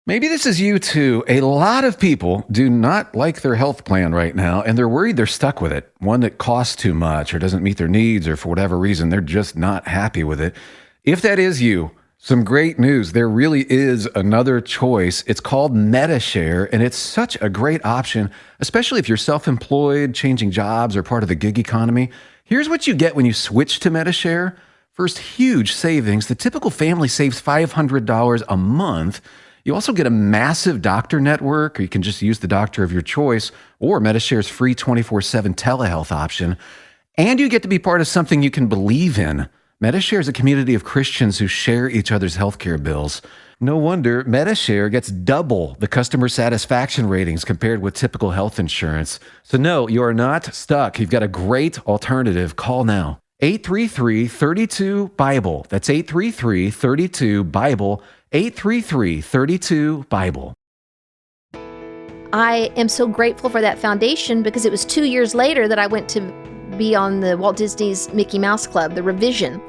Maybe this is you too. A lot of people do not like their health plan right now, and they're worried they're stuck with it. One that costs too much or doesn't meet their needs, or for whatever reason, they're just not happy with it. If that is you, some great news. There really is another choice. It's called MediShare, and it's such a great option, especially if you're self-employed, changing jobs, or part of the gig economy. Here's what you get when you switch to MediShare. First, huge savings. The typical family saves $500 a month. You also get a massive doctor network, or you can just use the doctor of your choice, or MediShare's free 24/7 telehealth option. And you get to be part of something you can believe in. MediShare is a community of Christians who share each other's healthcare bills. No wonder MediShare gets double the customer satisfaction ratings compared with typical health insurance. So no, you are not stuck. You've got a great alternative. Call now. 833-32-BIBLE. That's 833-32-BIBLE. 833-32-BIBLE. I am so grateful for that foundation because it was 2 years later that I went to be on the Walt Disney's Mickey Mouse Club, the revision,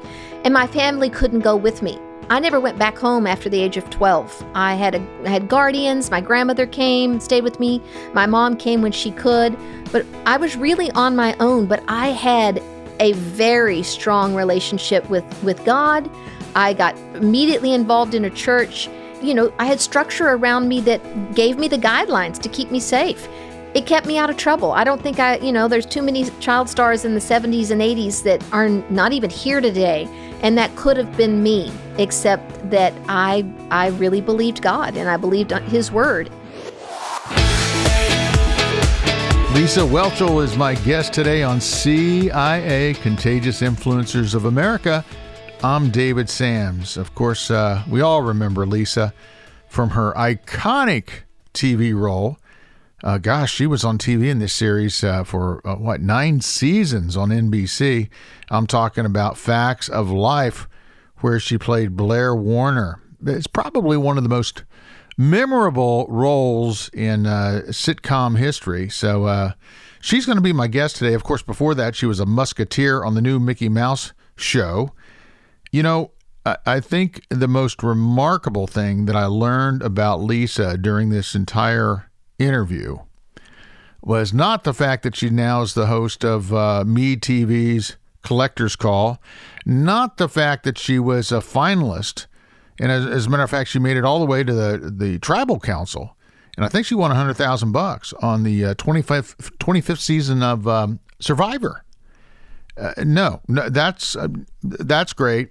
and my family couldn't go with me. I never went back home after the age of 12. I had guardians. My grandmother came, stayed with me. My mom came when she could, but I was really on my own. But I had a very strong relationship with God. I got immediately involved in a church. You know, I had structure around me that gave me the guidelines to keep me safe. It kept me out of trouble. I don't think there's too many child stars in the 70s and 80s that are not even here today. And that could have been me, except that I really believed God and I believed His word. Lisa Whelchel is my guest today on CIA, Contagious Influencers of America. I'm David Sams. Of course, we all remember Lisa from her iconic TV role. She was on TV in this series for 9 seasons on NBC. I'm talking about Facts of Life, where she played Blair Warner. It's probably one of the most memorable roles in sitcom history. So she's going to be my guest today. Of course, before that, she was a Mouseketeer on the new Mickey Mouse show. You know, I think the most remarkable thing that I learned about Lisa during this entire interview was not the fact that she now is the host of MeTV's Collector's Call, not the fact that she was a finalist, and as a matter of fact, she made it all the way to the Tribal Council, and I think she won $100,000 on the 25th season of Survivor. No, that's great.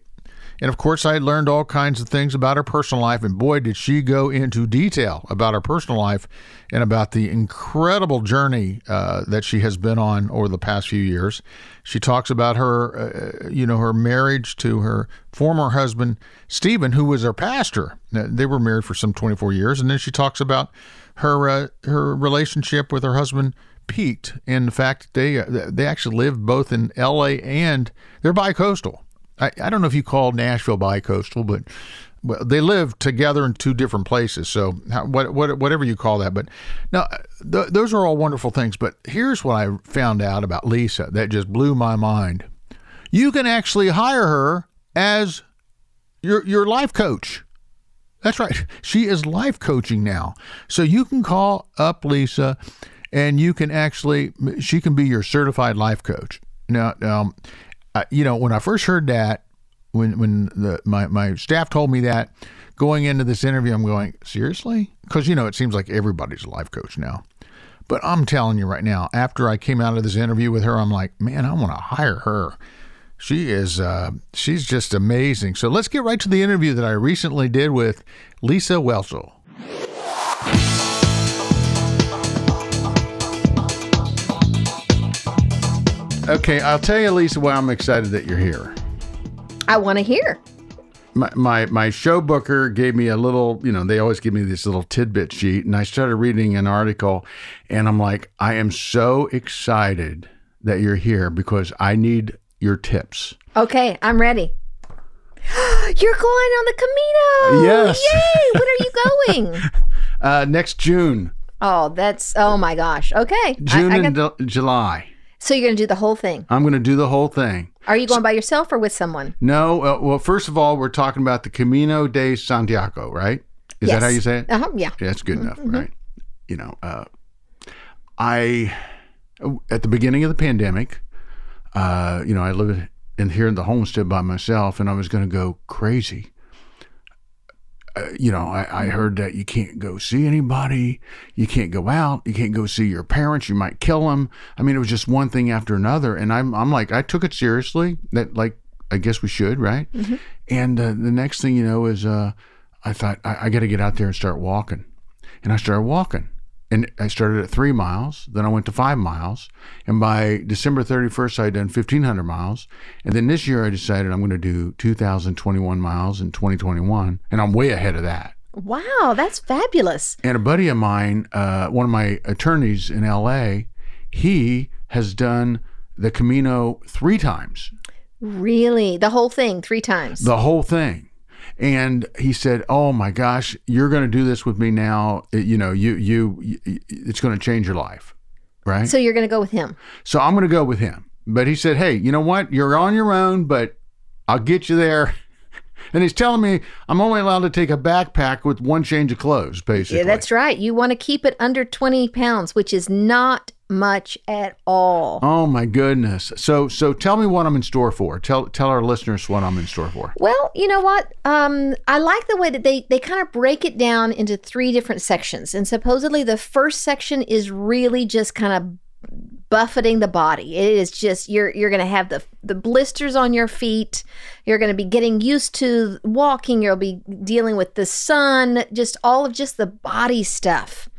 And of course, I learned all kinds of things about her personal life, and boy, did she go into detail about her personal life and about the incredible journey that she has been on over the past few years. She talks about her, her marriage to her former husband, Stephen, who was her pastor. They were married for some 24 years, and then she talks about her relationship with her husband, Pete, and the fact that they actually live both in L.A. and they're bi-coastal. I don't know if you call Nashville bi-coastal, but they live together in 2 different places. So whatever you call that. But now, those are all wonderful things. But here's what I found out about Lisa that just blew my mind. You can actually hire her as your life coach. That's right. She is life coaching now. So you can call up Lisa and she can be your certified life coach. Now, when I first heard that, when my staff told me that, going into this interview, I'm going, seriously? Because, it seems like everybody's a life coach now. But I'm telling you right now, after I came out of this interview with her, I'm like, man, I want to hire her. She's just amazing. So let's get right to the interview that I recently did with Lisa Whelchel. Okay, I'll tell you, Lisa, why I'm excited that you're here. I want to hear. My show booker gave me a little, they always give me this little tidbit sheet, and I started reading an article, and I'm like, I am so excited that you're here because I need your tips. Okay, I'm ready. You're going on the Camino. Yes. Yay! When are you going? Next June. Oh, oh my gosh. Okay. June and July. So you're going to do the whole thing? I'm going to do the whole thing. Are you going by yourself or with someone? No. Well, first of all, we're talking about the Camino de Santiago, right? Is that how you say it? Yeah. Yeah, that's good enough, right? You know, I at the beginning of the pandemic, I lived here in the homestead by myself, and I was going to go crazy. I heard that you can't go see anybody, you can't go out, you can't go see your parents, you might kill them. I mean, it was just one thing after another, and I'm like, I took it seriously. That, like, I guess we should, right? And the next thing you know is I thought I got to get out there and start walking, and I started walking. And I started at 3 miles, then I went to 5 miles, and by December 31st, I had done 1,500 miles. And then this year, I decided I'm going to do 2,021 miles in 2021, and I'm way ahead of that. Wow, that's fabulous. And a buddy of mine, one of my attorneys in LA, he has done the Camino 3 times. Really? The whole thing 3 times? The whole thing. And he said, "Oh my gosh, you're going to do this with me now. It's going to change your life." Right? So you're going to go with him. So I'm going to go with him. But he said, "Hey, you know what? You're on your own, but I'll get you there." And he's telling me I'm only allowed to take a backpack with 1 change of clothes, basically. Yeah, that's right. You want to keep it under 20 pounds, which is not much at all. Oh my goodness. So tell me what I'm in store for. Tell our listeners what I'm in store for. Well, you know what? I like the way that they kind of break it down into 3 different sections. And supposedly the first section is really just kind of buffeting the body. It is just, you're going to have the blisters on your feet. You're going to be getting used to walking. You'll be dealing with the sun, just all of just the body stuff.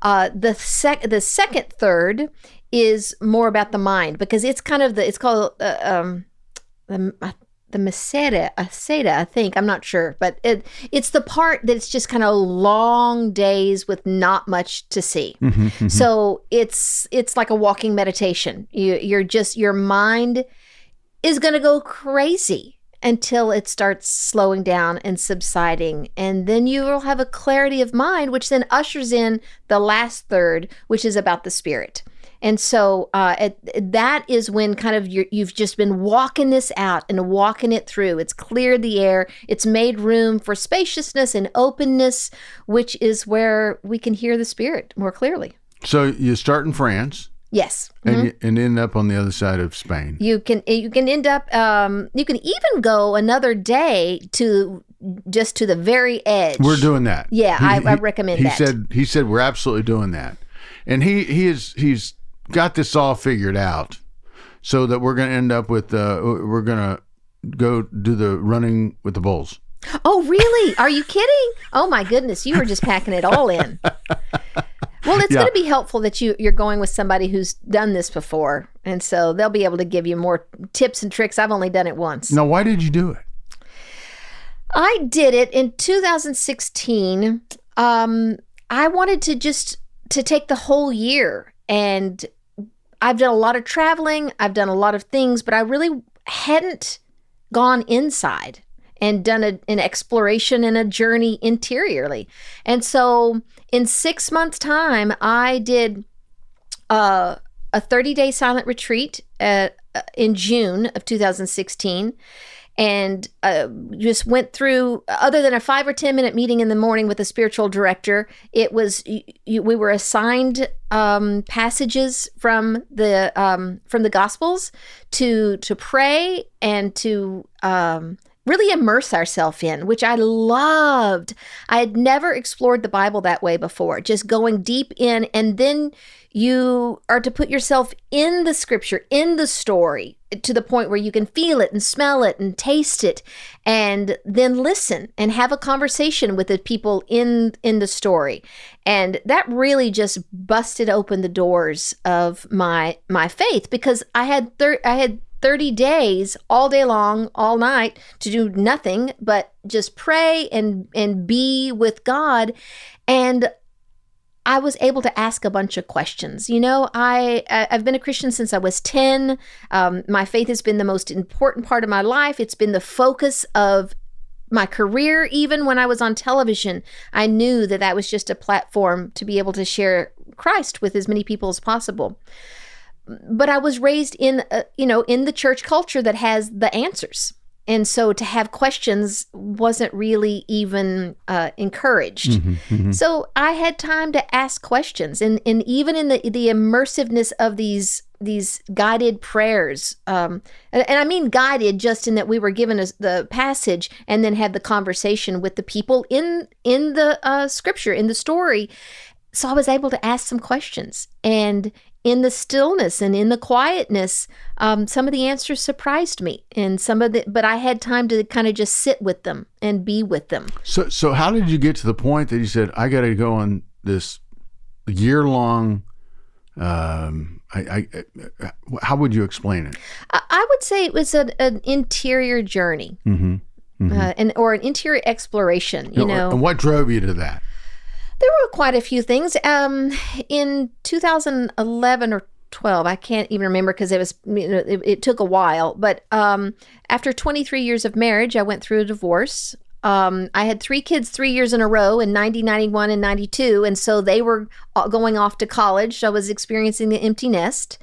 The second third is more about the mind, because it's kind of it's called the Meseta, I think. I'm not sure, but it's the part that's just kind of long days with not much to see. So it's like a walking meditation. Your mind is going to go crazy until it starts slowing down and subsiding. And then you will have a clarity of mind, which then ushers in the last third, which is about the spirit. And so that is when kind of you've just been walking this out and walking it through. It's cleared the air. It's made room for spaciousness and openness, which is where we can hear the spirit more clearly. So you start in France. Yes. And end up on the other side of Spain. You can end up, you can even go another day to the very edge. We're doing that. Yeah, I recommend that. He said we're absolutely doing that. And he's got this all figured out so that we're going to end up with, we're going to go do the running with the bulls. Oh, really? Are you kidding? Oh my goodness. You were just packing it all in. Well, it's going to be helpful that you're going with somebody who's done this before. And so they'll be able to give you more tips and tricks. I've only done it once. Now, why did you do it? I did it in 2016. I wanted to take the whole year. And I've done a lot of traveling. I've done a lot of things, but I really hadn't gone inside and done an exploration and a journey interiorly. And so in 6 months' time, I did a 30-day silent retreat in June of 2016, and just went through, other than a 5 or 10 minute meeting in the morning with a spiritual director, it was we were assigned passages from the Gospels to pray and to really immerse ourselves in, which I loved. I had never explored the Bible that way before, just going deep in, and then you are to put yourself in the scripture, in the story, to the point where you can feel it and smell it and taste it, and then listen and have a conversation with the people in the story. And that really just busted open the doors of my faith, because I had 30 days, all day long, all night, to do nothing but just pray and be with God. And I was able to ask a bunch of questions. You know, I've been a Christian since I was 10. My faith has been the most important part of my life. It's been the focus of my career. Even when I was on television, I knew that was just a platform to be able to share Christ with as many people as possible. But I was raised in the church culture that has the answers. And so to have questions wasn't really even encouraged. So I had time to ask questions. And even in the immersiveness of these guided prayers, and I mean guided just in that we were given the passage and then had the conversation with the people in the scripture, in the story. So I was able to ask some questions. And in the stillness and in the quietness, some of the answers surprised me, and but I had time to kind of just sit with them and be with them. So how did you get to the point that you said, I got to go on this year-long, how would you explain it? I would say it was an interior journey, or an interior exploration, you know. And what drove you to that? There were quite a few things. In 2011 or 12, I can't even remember because it took a while. But after 23 years of marriage, I went through a divorce. I had 3 kids 3 years in a row in 90, 91, and 92. And so they were going off to college. So I was experiencing the empty nest.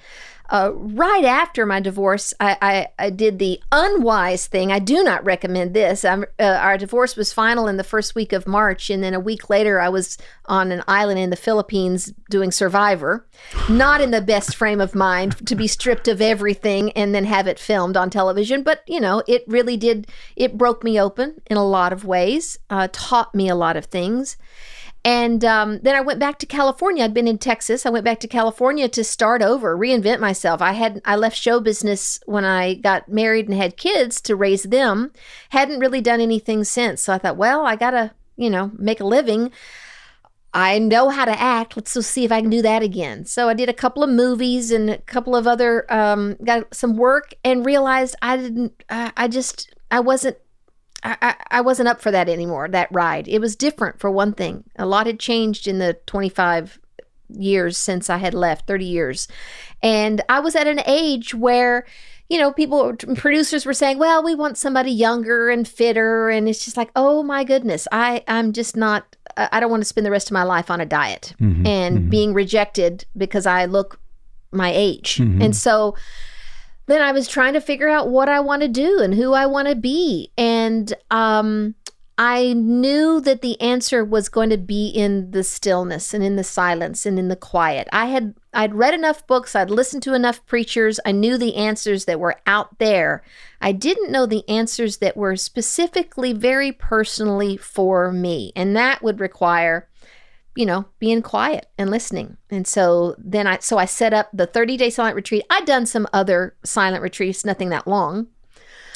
Right after my divorce, I did the unwise thing. I do not recommend this. Our divorce was final in the first week of March, and then a week later, I was on an island in the Philippines doing Survivor. Not in the best frame of mind to be stripped of everything and then have it filmed on television, but it really did. It broke me open in a lot of ways, taught me a lot of things. And then I went back to California. I'd been in Texas. I went back to California to start over, reinvent myself. I left show business when I got married and had kids to raise them. Hadn't really done anything since. So I thought, well, I got to, make a living. I know how to act. Let's just see if I can do that again. So I did a couple of movies and a couple of other, got some work and realized I wasn't up for that anymore, that ride. It was different, for one thing. A lot had changed in the 25 years since I had left, 30 years. And I was at an age where, producers were saying, well, we want somebody younger and fitter. And it's just like, oh my goodness, I'm just not, I don't want to spend the rest of my life on a diet and being rejected because I look my age. And so then I was trying to figure out what I want to do and who I want to be. And I knew that the answer was going to be in the stillness and in the silence and in the quiet. I'd read enough books. I'd listened to enough preachers. I knew the answers that were out there. I didn't know the answers that were specifically very personally for me. And that would require being quiet and listening. And so then I set up the 30-day silent retreat. I'd done some other silent retreats, nothing that long.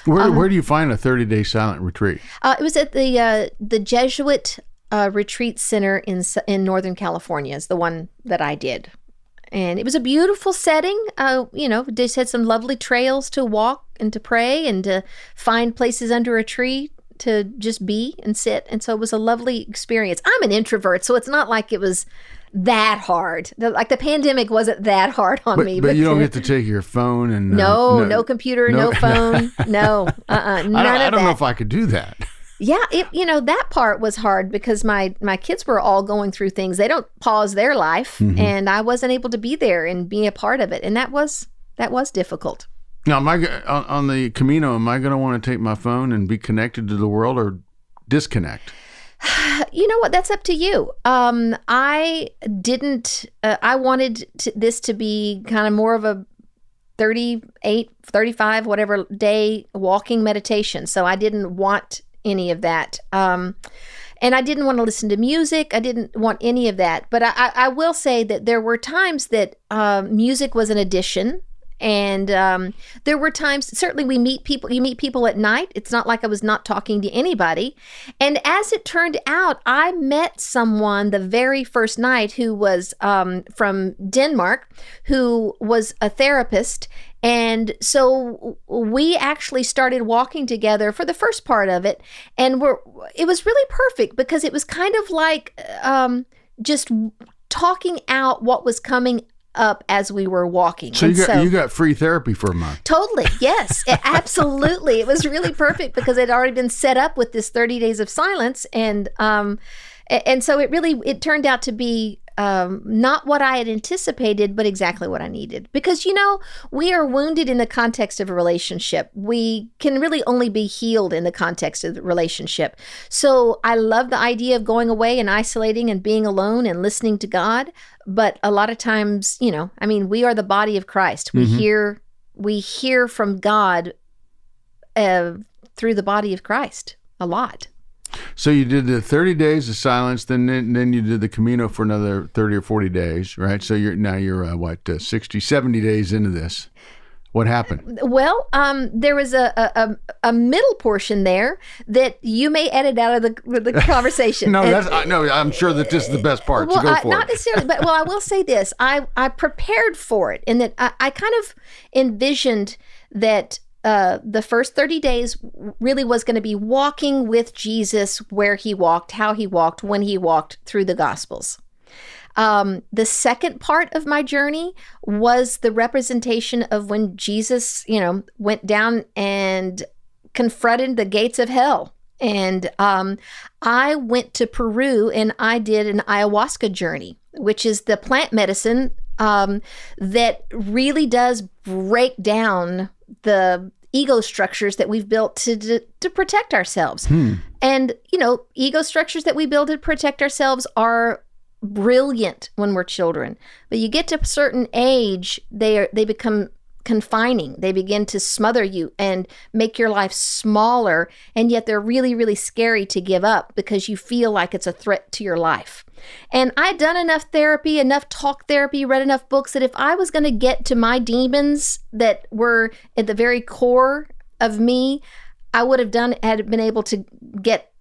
Where do you find a 30-day silent retreat? It was at the Jesuit Retreat Center in Northern California is the one that I did. And it was a beautiful setting. Just had some lovely trails to walk and to pray and to find places under a tree to just be and sit. And so it was a lovely experience. I'm an introvert, so it's not like it was that hard. The pandemic wasn't that hard on me. But you don't get to take your phone and... No computer, no phone, no. None of that. I don't know if I could do that. Yeah, that part was hard because my kids were all going through things. They don't pause their life, and I wasn't able to be there and be a part of it. And that was difficult. Now, on the Camino, am I going to want to take my phone and be connected to the world or disconnect? You know what? That's up to you. I wanted this to be kind of more of a 38, 35, whatever day walking meditation. So I didn't want any of that. And I didn't want to listen to music. I didn't want any of that. But I will say that there were times that music was an addition. And there were times, certainly you meet people at night. It's not like I was not talking to anybody. And as it turned out, I met someone the very first night who was from Denmark, who was a therapist. And so we actually started walking together for the first part of it. And it was really perfect because it was kind of like just talking out what was coming up as we were walking. So you got free therapy for a month. Totally. Yes, absolutely. It was really perfect because it had already been set up with this 30 days of silence. And so it turned out to be not what I had anticipated, but exactly what I needed. Because, we are wounded in the context of a relationship. We can really only be healed in the context of the relationship. So I love the idea of going away and isolating and being alone and listening to God. But a lot of times, we are the body of Christ. We hear from God through the body of Christ a lot. So you did the 30 days of silence, then you did the Camino for another 30 or 40 days, right? So you're 60, 70 days into this. What happened? Well, there was a middle portion there that you may edit out of the conversation. No, I'm sure that this is the best part. Well, so go for not it. necessarily, but I will say this: I prepared for it, in that I kind of envisioned that the first 30 days really was going to be walking with Jesus, where he walked, how he walked, when he walked through the Gospels. The second part of my journey was the representation of when Jesus, went down and confronted the gates of hell. And I went to Peru and I did an ayahuasca journey, which is the plant medicine that really does break down the ego structures that we've built to protect ourselves. And, ego structures that we build to protect ourselves are brilliant when we're children. But you get to a certain age, they become confining. They begin to smother you and make your life smaller. And yet they're really, really scary to give up because you feel like it's a threat to your life. And I'd done enough therapy, enough talk therapy, read enough books that if I was going to get to my demons that were at the very core of me, I would have had been able to get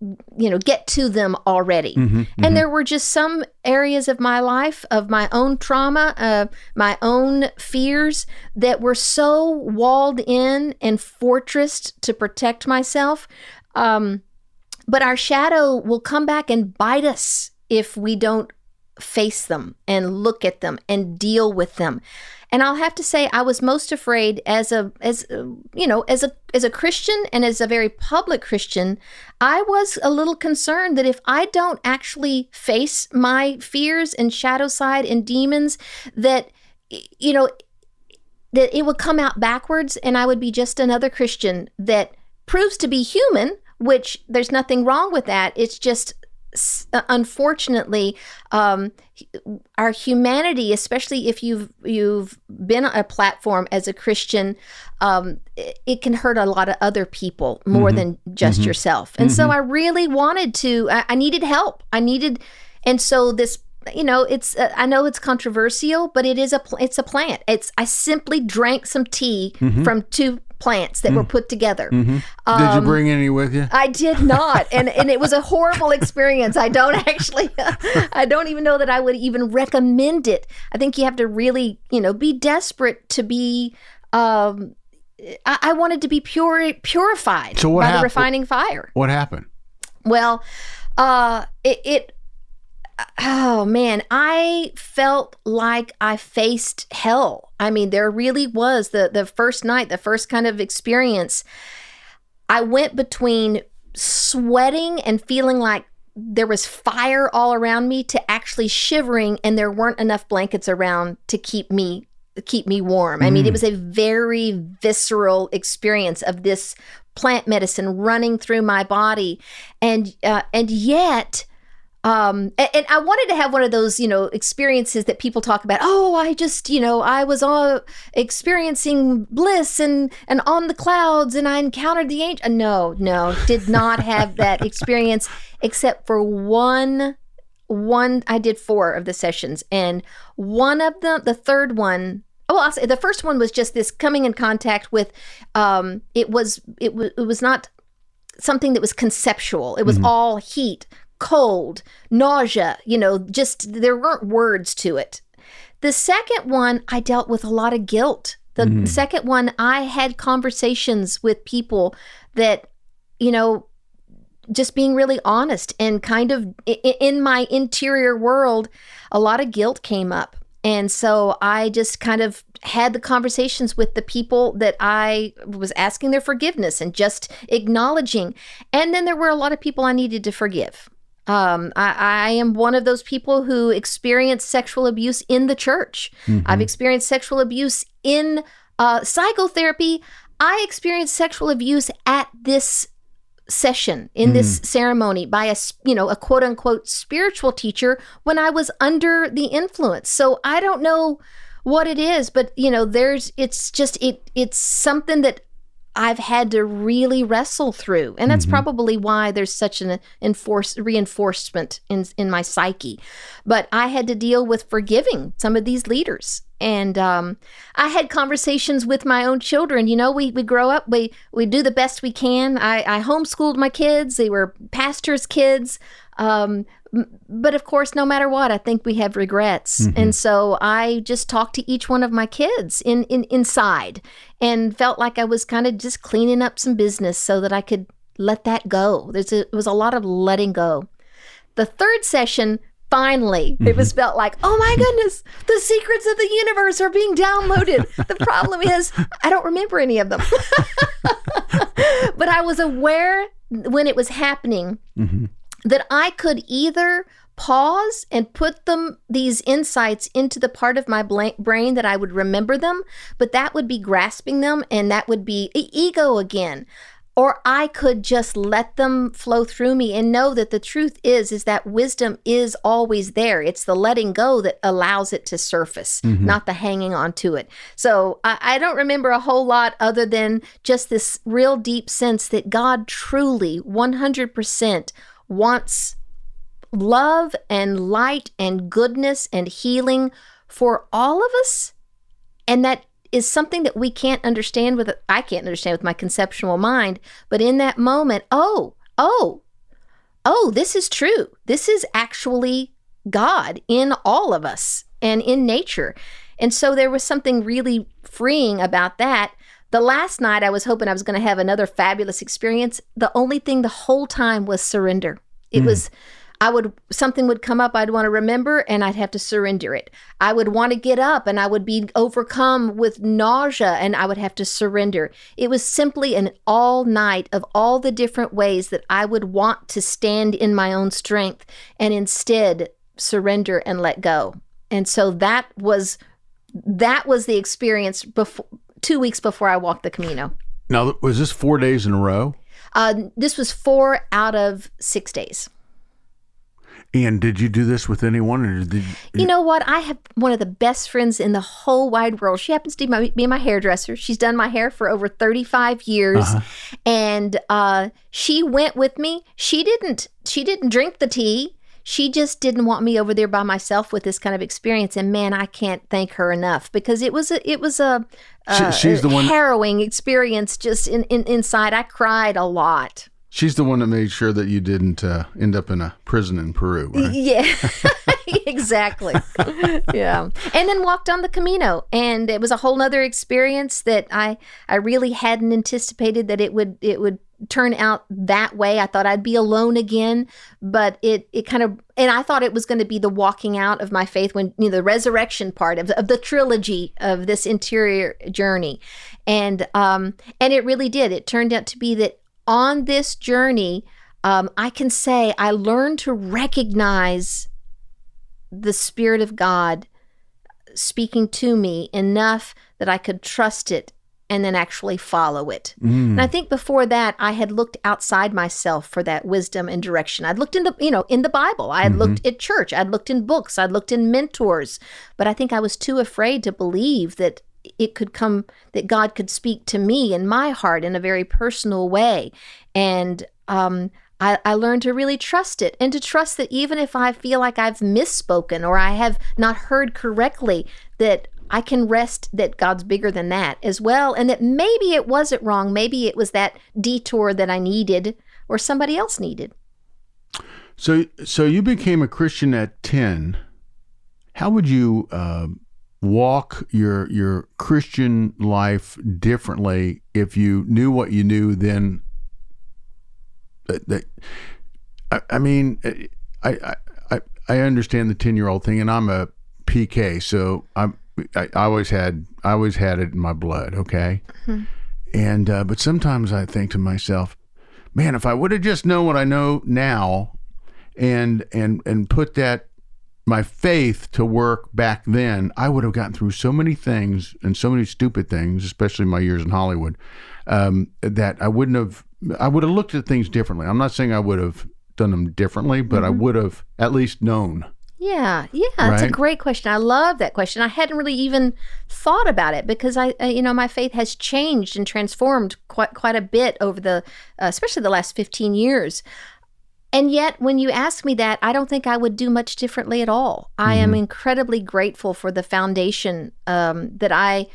to them already. And there were just some areas of my life, of my own trauma, my own fears that were so walled in and fortressed to protect myself. But our shadow will come back and bite us if we don't face them and look at them and deal with them. And I'll have to say, I was most afraid as a Christian and as a very public Christian, I was a little concerned that if I don't actually face my fears and shadow side and demons, that it would come out backwards and I would be just another Christian that proves to be human, which there's nothing wrong with that. It's just, unfortunately, our humanity, especially if you've been on a platform as a Christian, it can hurt a lot of other people more than just yourself. And so I really wanted to. I needed help. And so this. It's. I know it's controversial, but it's a plant. I simply drank some tea from two plants that were put together. Did you bring any with you? I did not. And it was a horrible experience. I don't even know that I would even recommend it. I think you have to really, be desperate to be, I wanted to be purified by the refining fire. What happened? Well, oh man, I felt like I faced hell. I mean, there really was the first night, the first kind of experience. I went between sweating and feeling like there was fire all around me to actually shivering and there weren't enough blankets around to keep me warm. I mean, it was a very visceral experience of this plant medicine running through my body. And yet, and I wanted to have one of those, experiences that people talk about. Oh, I was all experiencing bliss and on the clouds and I encountered the angel. No, did not have that experience except for one. I did 4 of the sessions, and one of them, the third one, I'll say the first one was just this coming in contact with, it was not something that was conceptual. It was all heat, cold, nausea, just there weren't words to it. The second one, I dealt with a lot of guilt. The second one, I had conversations with people that, just being really honest and kind of in my interior world, a lot of guilt came up. And so I just kind of had the conversations with the people that I was asking their forgiveness and just acknowledging. And then there were a lot of people I needed to forgive. I am one of those people who experienced sexual abuse in the church. I've experienced sexual abuse in psychotherapy. I experienced sexual abuse at this session, in this ceremony, by a quote unquote spiritual teacher when I was under the influence. So I don't know what it is, but it's something that I've had to really wrestle through. And that's probably why there's such an reinforcement in my psyche. But I had to deal with forgiving some of these leaders. And I had conversations with my own children. We grow up, we do the best we can. I homeschooled my kids. They were pastors' kids. But of course, no matter what, I think we have regrets. And so I just talked to each one of my kids inside and felt like I was kind of just cleaning up some business so that I could let that go. It was a lot of letting go. The third session, finally, it was felt like, oh my goodness, the secrets of the universe are being downloaded. The problem is I don't remember any of them. But I was aware when it was happening that I could either pause and put these insights into the part of my brain that I would remember them, but that would be grasping them, and that would be ego again. Or I could just let them flow through me and know that the truth is that wisdom is always there. It's the letting go that allows it to surface, not the hanging on to it. So I don't remember a whole lot other than just this real deep sense that God truly 100% wants love and light and goodness and healing for all of us. And that is something that we can't understand I can't understand with my conceptual mind. But in that moment, this is true. This is actually God in all of us and in nature. And so there was something really freeing about that. The last night, I was hoping I was going to have another fabulous experience. The only thing the whole time was surrender. It was, something would come up I'd want to remember, and I'd have to surrender it. I would want to get up, and I would be overcome with nausea, and I would have to surrender. It was simply an all night of all the different ways that I would want to stand in my own strength and instead surrender and let go. And so that was the experience 2 weeks before I walked the Camino. Now, was this 4 days in a row? This was 4 out of 6 days. And did you do this with anyone? Or You know what? I have one of the best friends in the whole wide world. She happens to be my hairdresser. She's done my hair for over 35 years. And she went with me. She didn't drink the tea. She just didn't want me over there by myself with this kind of experience. And man, I can't thank her enough, because it was a she's the one, harrowing experience just inside. I cried a lot. She's the one that made sure that you didn't end up in a prison in Peru, right? Yeah, exactly. Yeah. And then walked on the Camino. And it was a whole nother experience that I really hadn't anticipated that it would turn out that way. I thought I'd be alone again, but it kind of, and I thought it was going to be the walking out of my faith, when, the resurrection part of the trilogy of this interior journey. And it really did. It turned out to be that on this journey, I can say I learned to recognize the Spirit of God speaking to me enough that I could trust it and then actually follow it. And I think before that, I had looked outside myself for that wisdom and direction. I'd looked in the Bible. I had looked at church. I'd looked in books. I'd looked in mentors. But I think I was too afraid to believe that it could come, that God could speak to me in my heart in a very personal way. And I learned to really trust it, and to trust that even if I feel like I've misspoken or I have not heard correctly, that I can rest that God's bigger than that as well, and that maybe it wasn't wrong. Maybe it was that detour that I needed or somebody else needed. So you became a Christian at 10. How would you walk your Christian life differently if you knew what you knew then? I understand the 10-year-old thing, and I'm a PK, so I always had it in my blood. Okay, and but sometimes I think to myself, man, if I would have just known what I know now, and put that my faith to work back then, I would have gotten through so many things and so many stupid things, especially my years in Hollywood, that I would have looked at things differently. I'm not saying I would have done them differently, but I would have at least known. Yeah, that's a Right? great question. I love that question. I hadn't really even thought about it because my faith has changed and transformed quite a bit over especially the last 15 years. And yet, when you ask me that, I don't think I would do much differently at all. I am incredibly grateful for the foundation that I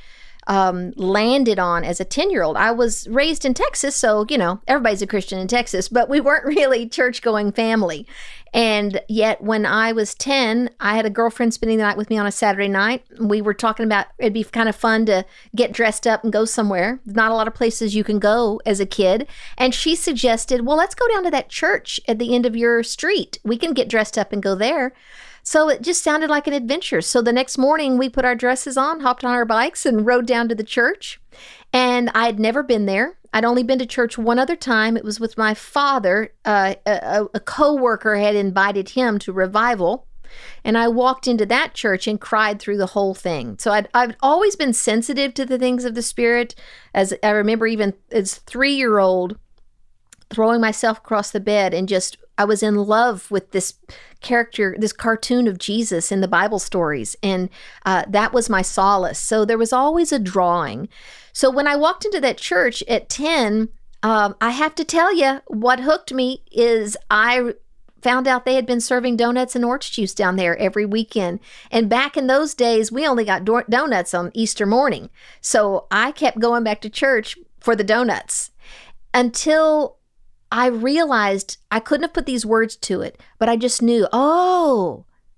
landed on as a 10-year-old. I was raised in Texas, so, everybody's a Christian in Texas, but we weren't really church-going family. And yet, when I was 10, I had a girlfriend spending the night with me on a Saturday night. We were talking about it'd be kind of fun to get dressed up and go somewhere. Not a lot of places you can go as a kid. And she suggested, well, let's go down to that church at the end of your street. We can get dressed up and go there. So it just sounded like an adventure. So the next morning, we put our dresses on, hopped on our bikes, and rode down to the church. And I had never been there. I'd only been to church one other time. It was with my father. A co-worker had invited him to revival. And I walked into that church and cried through the whole thing. So I've always been sensitive to the things of the Spirit. As I remember even as a 3-year-old, throwing myself across the bed and I was in love with this character, this cartoon of Jesus in the Bible stories. And that was my solace. So there was always a drawing. So when I walked into that church at 10, I have to tell you, what hooked me is I found out they had been serving donuts and orange juice down there every weekend. And back in those days, we only got donuts on Easter morning. So I kept going back to church for the donuts until I realized I couldn't have put these words to it, but I just knew,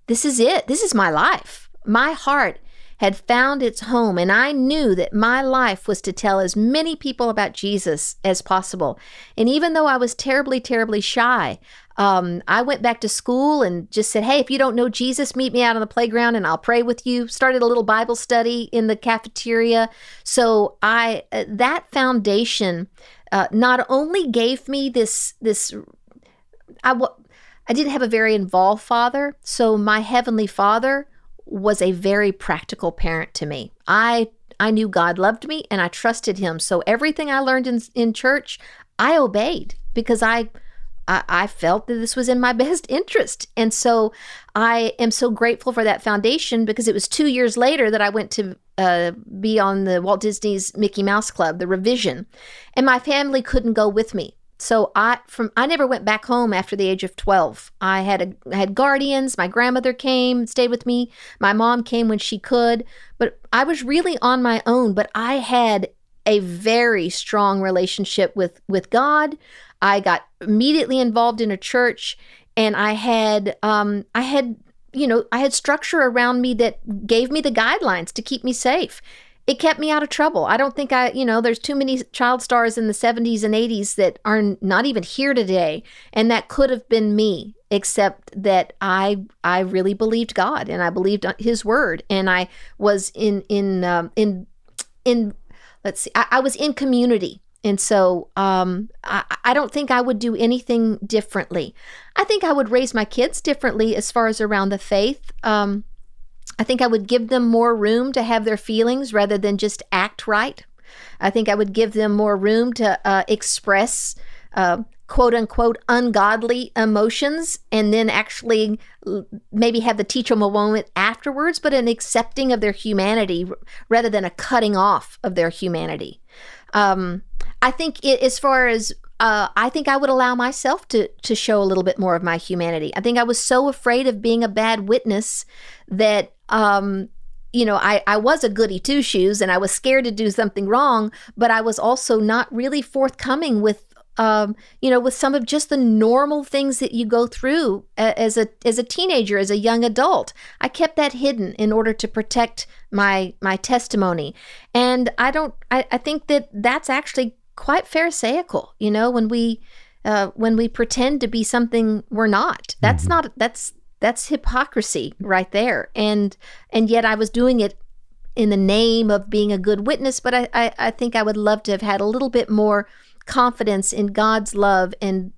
this is it. This is my life. My heart had found its home, and I knew that my life was to tell as many people about Jesus as possible. And even though I was terribly, terribly shy, I went back to school and just said, hey, if you don't know Jesus, meet me out on the playground and I'll pray with you. Started a little Bible study in the cafeteria. So that foundation not only gave me this I didn't have a very involved father, so my Heavenly Father was a very practical parent to me. I knew God loved me and I trusted Him. So everything I learned in church, I obeyed because I felt that this was in my best interest. And so I am so grateful for that foundation because it was 2 years later that I went to be on the Walt Disney's Mickey Mouse Club, the revision, and my family couldn't go with me. So I never went back home after the age of 12. I had guardians. My grandmother came, stayed with me. My mom came when she could, but I was really on my own. But I had a very strong relationship with God. I got immediately involved in a church, and I had structure around me that gave me the guidelines to keep me safe. It kept me out of trouble. I don't think there's too many child stars in the 70s and 80s that are not even here today. And that could have been me, except that I really believed God and I believed His word. And I was I was in community. And so I don't think I would do anything differently. I think I would raise my kids differently as far as around the faith. I think I would give them more room to have their feelings rather than just act right. I think I would give them more room to express quote unquote ungodly emotions and then actually maybe have the teachable moment afterwards, but an accepting of their humanity rather than a cutting off of their humanity. I think I think I would allow myself to show a little bit more of my humanity. I think I was so afraid of being a bad witness that, I was a goody two-shoes and I was scared to do something wrong, but I was also not really forthcoming with some of just the normal things that you go through as a teenager, as a young adult. I kept that hidden in order to protect my testimony. And I think that that's actually quite pharisaical, when we pretend to be something we're not. That's hypocrisy right there. And yet I was doing it in the name of being a good witness, but I think I would love to have had a little bit more confidence in God's love and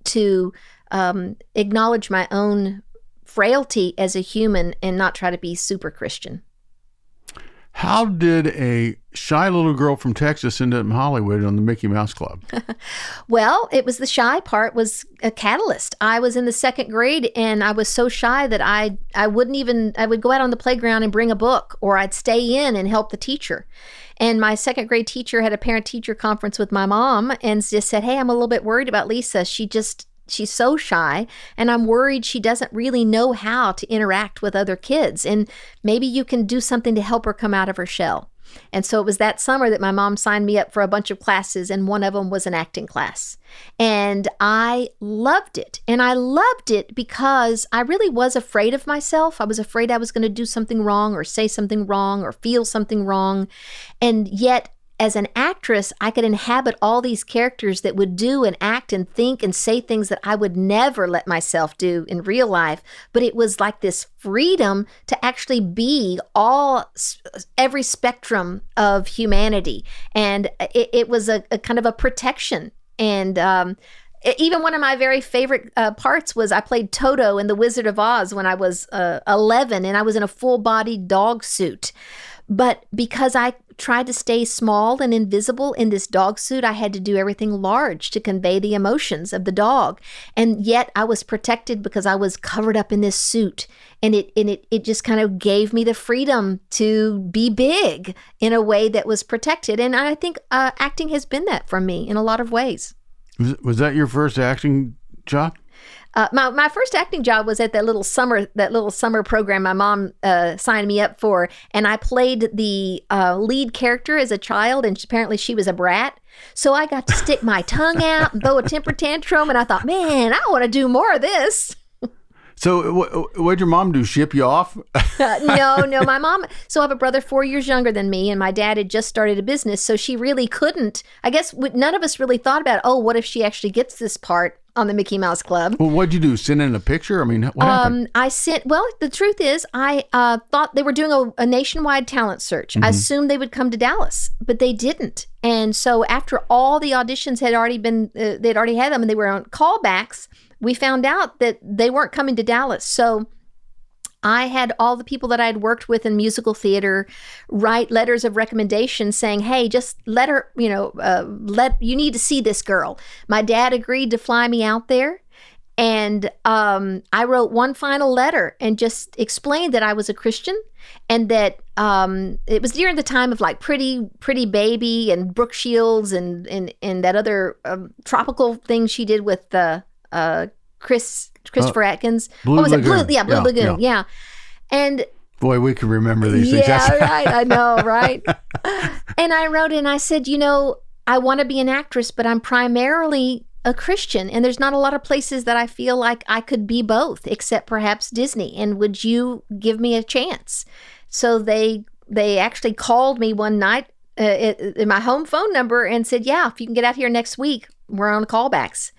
to acknowledge my own frailty as a human and not try to be super Christian. How did a shy little girl from Texas end up in Hollywood on the Mickey Mouse Club? Well, it was the shy part was a catalyst. I was in the second grade and I was so shy that I would go out on the playground and bring a book, or I'd stay in and help the teacher. And my second grade teacher had a parent-teacher conference with my mom and just said, hey, I'm a little bit worried about Lisa. She's so shy, and I'm worried she doesn't really know how to interact with other kids. And maybe you can do something to help her come out of her shell. And so it was that summer that my mom signed me up for a bunch of classes, and one of them was an acting class. And I loved it. And I loved it because I really was afraid of myself. I was afraid I was going to do something wrong or say something wrong or feel something wrong. And yet, as an actress, I could inhabit all these characters that would do and act and think and say things that I would never let myself do in real life. But it was like this freedom to actually be every spectrum of humanity. And it was a kind of a protection. And even one of my very favorite parts was I played Toto in The Wizard of Oz when I was 11, and I was in a full-bodied dog suit. But because I tried to stay small and invisible in this dog suit, I had to do everything large to convey the emotions of the dog. And yet I was protected because I was covered up in this suit. And it just kind of gave me the freedom to be big in a way that was protected. And I think acting has been that for me in a lot of ways. Was that your first acting job? My first acting job was at that little summer program my mom signed me up for, and I played the lead character as a child, and apparently she was a brat. So I got to stick my tongue out and throw a temper tantrum, and I thought, man, I want to do more of this. So what'd your mom do, ship you off? No, my mom, so I have a brother 4 years younger than me, and my dad had just started a business, so she really couldn't, I guess none of us really thought about, what if she actually gets this part on the Mickey Mouse Club. Well, what'd you do? Send in a picture? I mean, what happened? The truth is, I thought they were doing a nationwide talent search. Mm-hmm. I assumed they would come to Dallas, but they didn't. And so after all the auditions had already been, they'd already had them and they were on callbacks, we found out that they weren't coming to Dallas. So I had all the people that I had worked with in musical theater write letters of recommendation saying, hey, just let her, you need to see this girl. My dad agreed to fly me out there. And I wrote one final letter and just explained that I was a Christian and that it was during the time of like Pretty Baby and Brooke Shields and that other tropical thing she did with Christopher Atkins. Blue Lagoon. Blue Lagoon. Yeah. And boy, we can remember these things. Yeah, right. I know, right? And I wrote and I said, I want to be an actress, but I'm primarily a Christian. And there's not a lot of places that I feel like I could be both, except perhaps Disney. And would you give me a chance? So they actually called me one night in my home phone number and said, yeah, if you can get out here next week, we're on callbacks.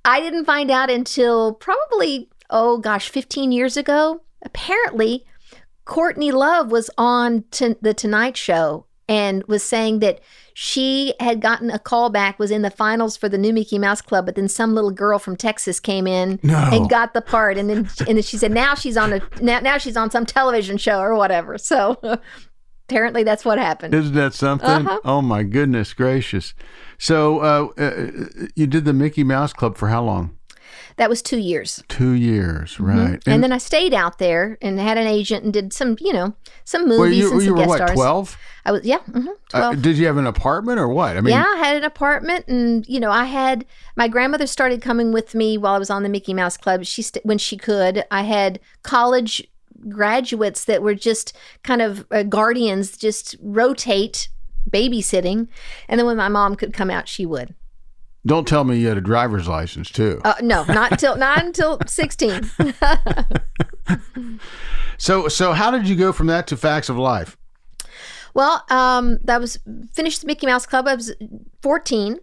I didn't find out until probably, 15 years ago. Apparently, Courtney Love was on The Tonight Show and was saying that she had gotten a call back, was in the finals for the new Mickey Mouse Club, but then some little girl from Texas came in and got the part. And then she said, now she's on some television show or whatever. So apparently that's what happened. Isn't that something? Uh-huh. Oh my goodness gracious. So you did the Mickey Mouse Club for how long? That was 2 years. 2 years, right. Mm-hmm. And then I stayed out there and had an agent and did some, some movies and some guest stars. You were 12? I was, 12. Did you have an apartment or what? I had an apartment and, I had, my grandmother started coming with me while I was on the Mickey Mouse Club. When she could. I had college graduates that were just kind of guardians, just rotate babysitting. And then when my mom could come out, she would. Don't tell me you had a driver's license too. No, not until 16. So how did you go from that to Facts of Life? Well, that was finished the Mickey Mouse Club. I was 14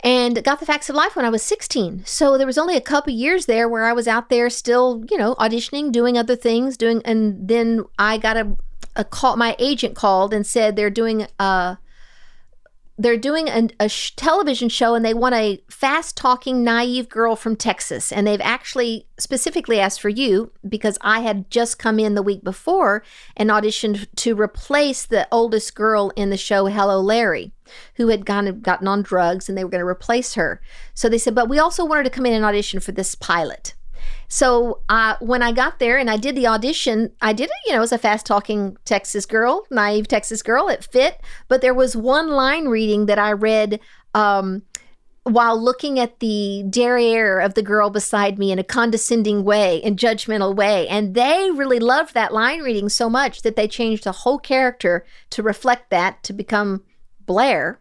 and got the Facts of Life when I was 16. So there was only a couple years there where I was out there still, auditioning, doing other things, and then I got a call. My agent called and said they're doing they're doing a television show, and they want a fast-talking, naive girl from Texas. And they've actually specifically asked for you because I had just come in the week before and auditioned to replace the oldest girl in the show, Hello, Larry, who had gotten on drugs, and they were going to replace her. So they said, but we also want her to come in and audition for this pilot. So when I got there and I did the audition, I did it, as a fast-talking Texas girl, naive Texas girl. It fit. But there was one line reading that I read while looking at the derriere of the girl beside me in a condescending way, in judgmental way. And they really loved that line reading so much that they changed the whole character to reflect that, to become Blair.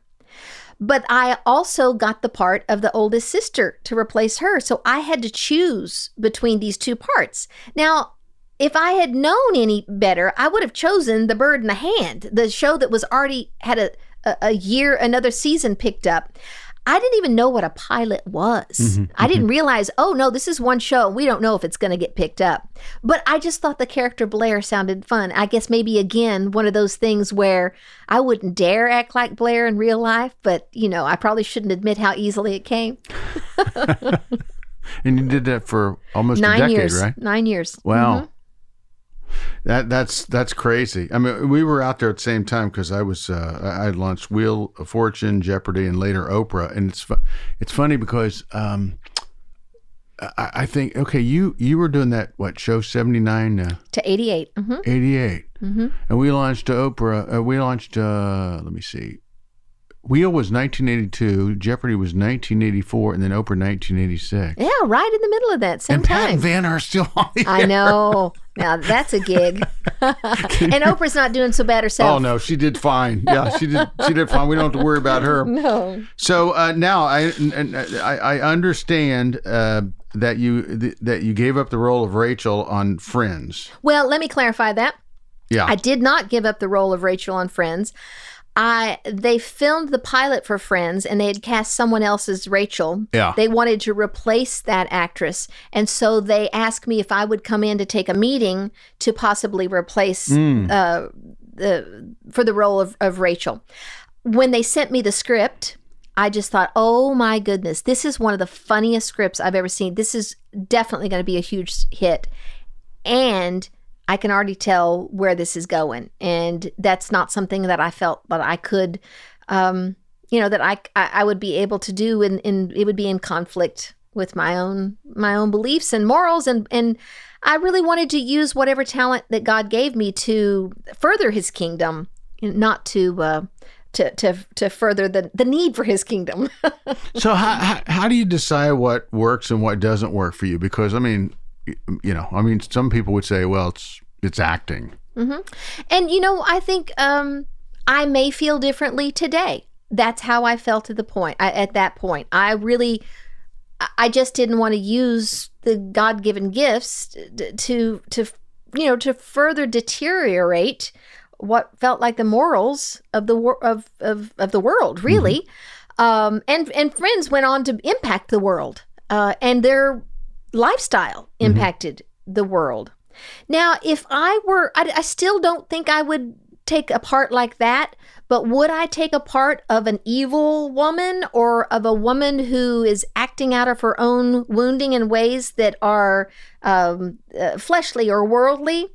But I also got the part of the oldest sister to replace her. So I had to choose between these two parts. Now, if I had known any better, I would have chosen The Bird in the Hand, the show that was already had a year, another season picked up. I didn't even know what a pilot was. I didn't realize, oh no, this is one show. We don't know if it's going to get picked up. But I just thought the character Blair sounded fun. I guess maybe, again, one of those things where I wouldn't dare act like Blair in real life, but, I probably shouldn't admit how easily it came. And you did that for almost 9 a decade, years. right? 9 years. Wow. That's crazy. I mean, we were out there at the same time because I had launched Wheel of Fortune, Jeopardy, and later Oprah. And it's funny because I think, okay, you were doing that, show 79 to 88. 88. And we launched Oprah. We launched, let me see. Wheel was 1982, Jeopardy was 1984, and then Oprah 1986. Yeah, right in the middle of that same and Pat time. and Van are still on the I air. know. Now that's a gig. And Oprah's not doing so bad herself. Oh no, she did fine. Yeah, she did fine. We don't have to worry about her. No. So now I understand that you gave up the role of Rachel on Friends. Well, let me clarify that. Yeah. I did not give up the role of Rachel on Friends. They filmed the pilot for Friends, and they had cast someone else as Rachel. Yeah. They wanted to replace that actress, and so they asked me if I would come in to take a meeting to possibly replace for the role of Rachel. When they sent me the script, I just thought, oh my goodness, this is one of the funniest scripts I've ever seen. This is definitely going to be a huge hit, and I can already tell where this is going. And that's not something that I felt that I could, that I would be able to do. And it would be in conflict with my own beliefs and morals. And I really wanted to use whatever talent that God gave me to further his kingdom, not to further the need for his kingdom. So how do you decide what works and what doesn't work for you? Because, some people would say, well, it's acting. Mm-hmm. And, I think I may feel differently today. That's how I felt at that point. I just didn't want to use the God-given gifts to further deteriorate what felt like the morals of the world, really. Mm-hmm. And Friends went on to impact the world, and their lifestyle impacted the world. Now, if I still don't think I would take a part like that, but would I take a part of an evil woman or of a woman who is acting out of her own wounding in ways that are fleshly or worldly?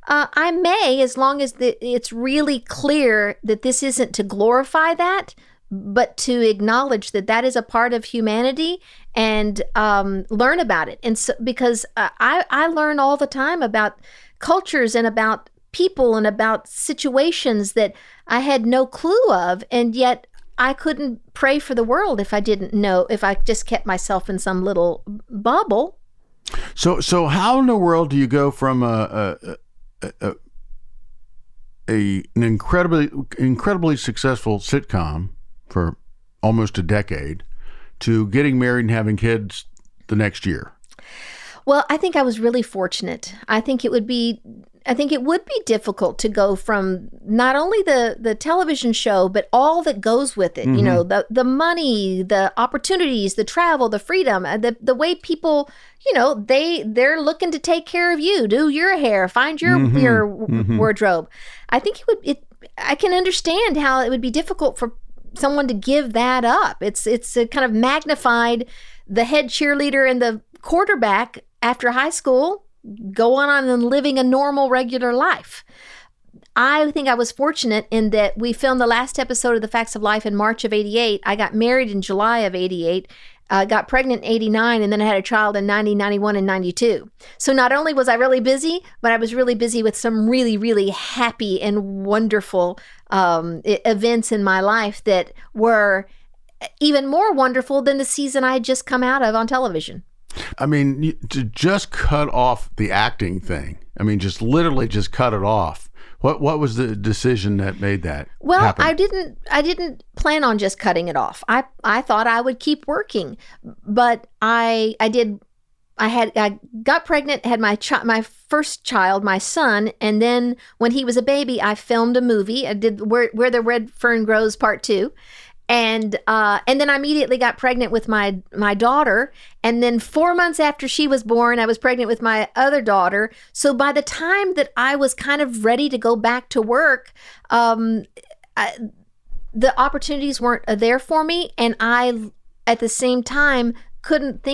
I may, as long as it's really clear that this isn't to glorify that, but to acknowledge that is a part of humanity and learn about it. And so, because I learn all the time about cultures and about people and about situations that I had no clue of, and yet I couldn't pray for the world if I didn't know, if I just kept myself in some little bubble. So how in the world do you go from an incredibly successful sitcom for almost a decade to getting married and having kids the next year? Well, I think I was really fortunate. I think it would be difficult to go from not only the television show, but all that goes with it. Mm-hmm. The money, the opportunities, the travel, the freedom, the way people, they're looking to take care of you, do your hair, find your wardrobe. I think I can understand how it would be difficult for someone to give that up. It's a kind of magnified the head cheerleader and the quarterback after high school go on and living a normal, regular life. I think I was fortunate in that we filmed the last episode of The Facts of Life in March of 88. I got married in July of 88, got pregnant in 89, and then I had a child in 90, 91, and 92. So not only was I really busy, but I was really busy with some really, really happy and wonderful events in my life that were even more wonderful than the season I had just come out of on television. I mean, to just cut off the acting thing, I mean, just literally just cut it off. What was the decision that made that happen? I didn't plan on just cutting it off. I thought I would keep working, but I got pregnant, had my first child, my son, and then when he was a baby, I filmed a movie. I did Where the Red Fern Grows Part 2. And then I immediately got pregnant with my daughter. And then 4 months after she was born, I was pregnant with my other daughter. So by the time that I was kind of ready to go back to work, the opportunities weren't there for me. And I, at the same time, couldn't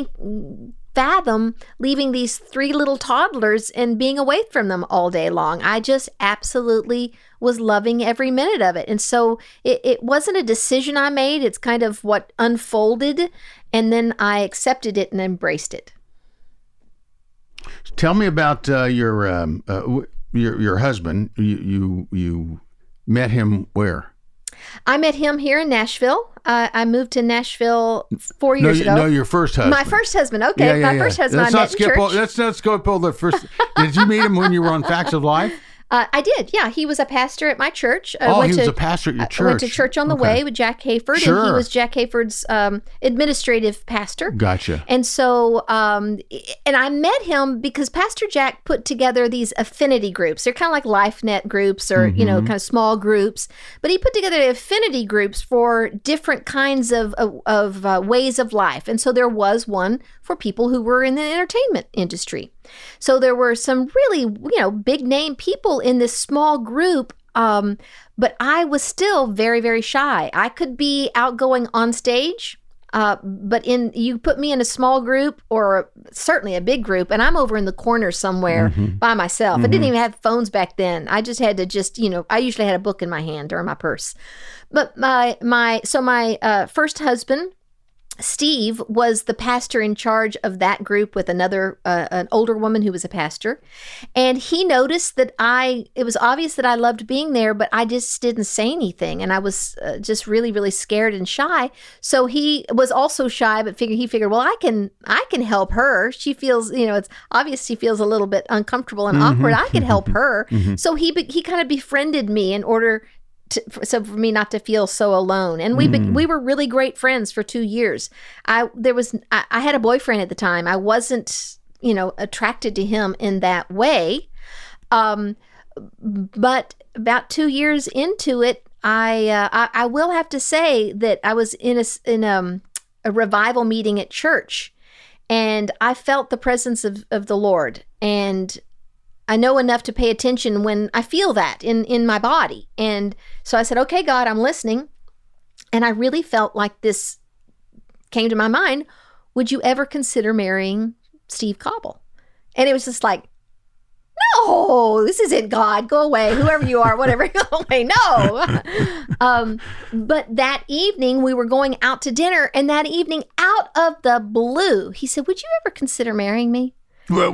fathom leaving these 3 little toddlers and being away from them all day long. I just absolutely was loving every minute of it. And so it wasn't a decision I made. It's kind of what unfolded, and then I accepted it and embraced it. Tell me about your husband. You met him where? I met him here in Nashville. I moved to Nashville 4 years ago. No, your first husband. My first husband. Okay, my first husband. I met in church. Let's not skip over the first. Did you meet him when you were on Facts of Life? I did, yeah. He was a pastor at my church. He was a pastor at your church. I went to Church on the Way with Jack Hayford, Sure. and he was Jack Hayford's administrative pastor. Gotcha. And so, and I met him because Pastor Jack put together these affinity groups. They're kind of like LifeNet groups or, kind of small groups. But he put together affinity groups for different kinds of ways of life. And so there was one for people who were in the entertainment industry. So there were some really, big name people in this small group, but I was still very, very shy. I could be outgoing on stage, but you put me in a small group or certainly a big group, and I'm over in the corner somewhere by myself. I didn't even have phones back then. I just had to I usually had a book in my hand or in my purse. But my first husband, Steve, was the pastor in charge of that group with another, an older woman who was a pastor. And he noticed that it was obvious that I loved being there, but I just didn't say anything. And I was just really, really scared and shy. So he was also shy, but he figured, well, I can help her. She feels, it's obvious she feels a little bit uncomfortable and awkward. I can help her. So he kind of befriended me in order for me not to feel so alone. And we were really great friends for 2 years. I had a boyfriend at the time. I wasn't, attracted to him in that way. But about 2 years into it, I will have to say that I was in a revival meeting at church, and I felt the presence of the Lord. And I know enough to pay attention when I feel that in my body. And so I said, okay, God, I'm listening. And I really felt like this came to my mind. Would you ever consider marrying Steve Cobble? And it was just like, no, this isn't God. Go away. Whoever you are, whatever. Go away. No. But that evening we were going out to dinner, and that evening out of the blue, he said, would you ever consider marrying me? Whoa,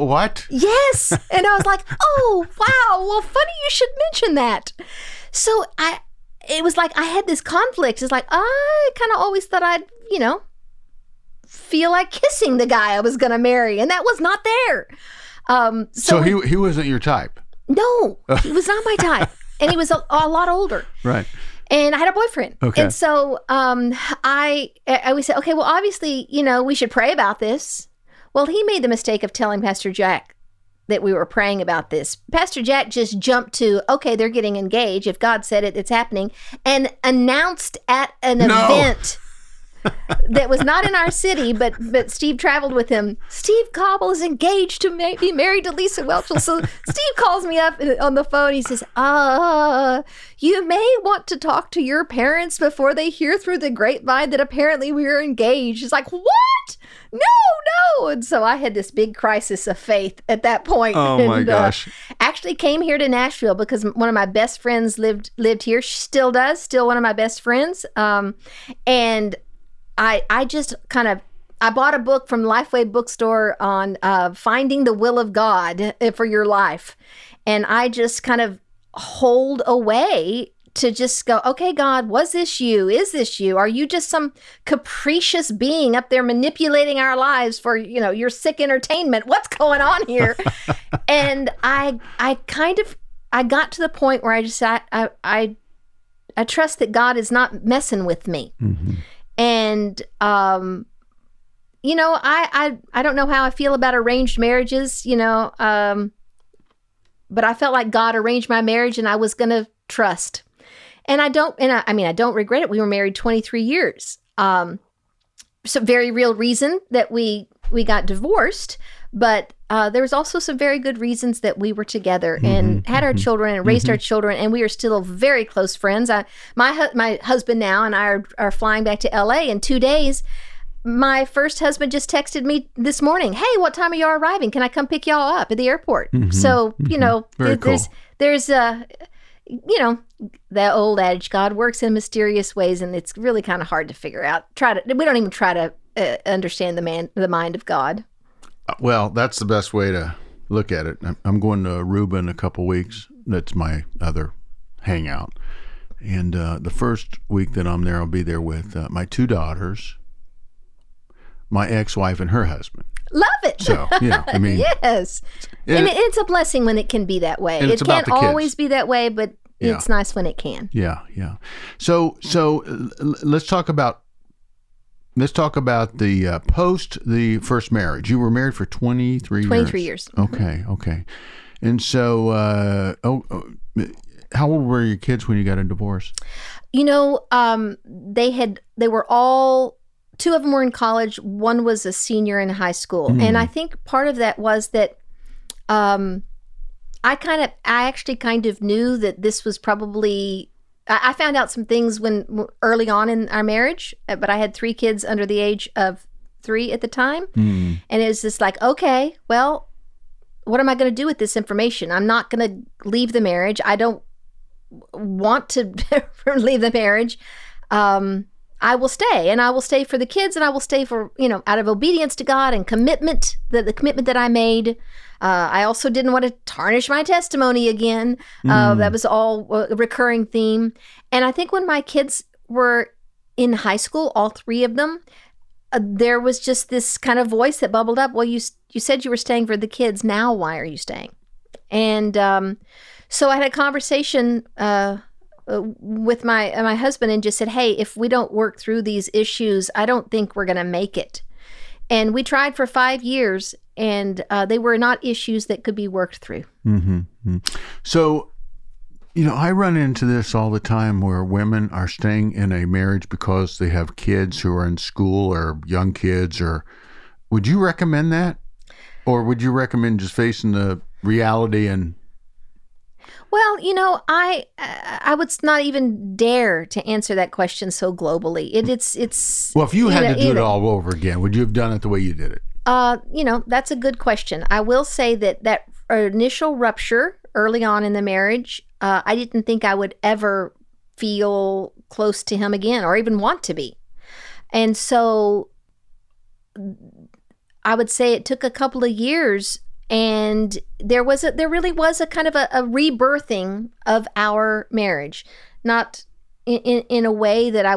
what? Yes. And I was like, oh, wow. Well, funny you should mention that. So it was like I had this conflict. It's like, I kind of always thought I'd, feel like kissing the guy I was going to marry. And that was not there. So he wasn't your type? No, he was not my type. And he was a lot older. Right. And I had a boyfriend. Okay. And so I always said, okay, well, obviously, we should pray about this. Well, he made the mistake of telling Pastor Jack that we were praying about this. Pastor Jack just jumped to, okay, they're getting engaged. If God said it, it's happening. And announced at an event that was not in our city, but Steve traveled with him. Steve Cobble is engaged to be married to Lisa Whelchel. So Steve calls me up on the phone. He says, you may want to talk to your parents before they hear through the grapevine that apparently we are engaged. It's like, what? No. And so I had this big crisis of faith at that point. Oh, my gosh. Actually came here to Nashville because one of my best friends lived here. She still does, still one of my best friends. And I just I bought a book from Lifeway Bookstore on finding the will of God for your life. And I just kind of hold away to just go, okay, God, was this you? Is this you? Are you just some capricious being up there manipulating our lives for, your sick entertainment? What's going on here? And I got to the point where I just, I trust that God is not messing with me. Mm-hmm. And, I don't know how I feel about arranged marriages, but I felt like God arranged my marriage and I was going to trust. And I don't regret it. We were married 23 years. So very real reason that we got divorced, but there was also some very good reasons that we were together and had our children and raised our children, and we are still very close friends. My husband now and I are flying back to LA in 2 days. My first husband just texted me this morning, hey, what time are y'all arriving? Can I come pick y'all up at the airport? So, there's the old adage, God works in mysterious ways, and it's really kind of hard to figure out. We don't even try to understand the mind of God. Well, that's the best way to look at it. I'm going to Aruba in a couple weeks. That's my other hangout. And the first week that I'm there, I'll be there with my 2 daughters, my ex-wife, and her husband. Love it. So, yes. And it's a blessing when it can be that way. It can't always be that way, but it's nice when it can. Yeah. So let's talk about the post the first marriage. You were married for 23 years. 23 years. Okay. And so, how old were your kids when you got a divorce? They were all, 2 of them were in college. One was a senior in high school. And I think part of that was that I actually kind of knew that this was probably, I found out some things early on in our marriage, but I had 3 kids under the age of 3 at the time. And it was just like, okay, well, what am I going to do with this information? I'm not going to leave the marriage. I don't want to leave the marriage. I will stay, and I will stay for the kids, and I will stay for, out of obedience to God and commitment, the commitment that I made. I also didn't want to tarnish my testimony again. That was all a recurring theme. And I think when my kids were in high school, all 3 of them, there was just this kind of voice that bubbled up. Well, you said you were staying for the kids. Now, why are you staying? And so I had a conversation with my husband and just said, hey, if we don't work through these issues, I don't think we're going to make it. And we tried for 5 years, and they were not issues that could be worked through. So, I run into this all the time where women are staying in a marriage because they have kids who are in school or young kids. Or would you recommend that? Or would you recommend just facing the reality and... Well, I would not even dare to answer that question so globally. It's. Well, if you had to do it all over again, would you have done it the way you did it? That's a good question. I will say that initial rupture early on in the marriage, I didn't think I would ever feel close to him again or even want to be. And so I would say it took a couple of years. And there really was a kind of a rebirthing of our marriage, not in a way that I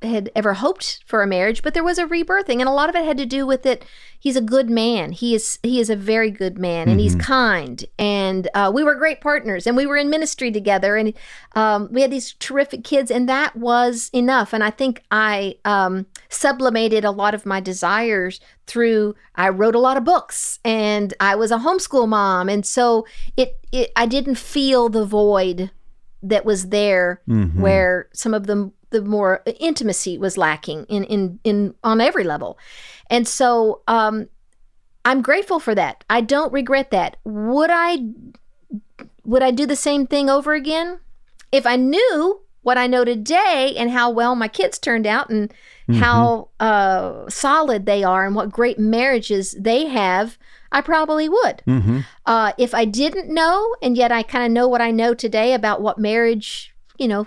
had ever hoped for a marriage, but there was a rebirthing, and a lot of it had to do with it. He's a good man. He is a very good man, and he's kind. And we were great partners, and we were in ministry together, and we had these terrific kids, and that was enough. And I think I sublimated a lot of my desires through, I wrote a lot of books, and I was a homeschool mom, and so I didn't feel the void that was there where some of the the more intimacy was lacking in on every level. And so I'm grateful for that. I don't regret that. Would I do the same thing over again? If I knew what I know today and how well my kids turned out and how solid they are and what great marriages they have, I probably would. If I didn't know, and yet I kind of know what I know today about what marriage,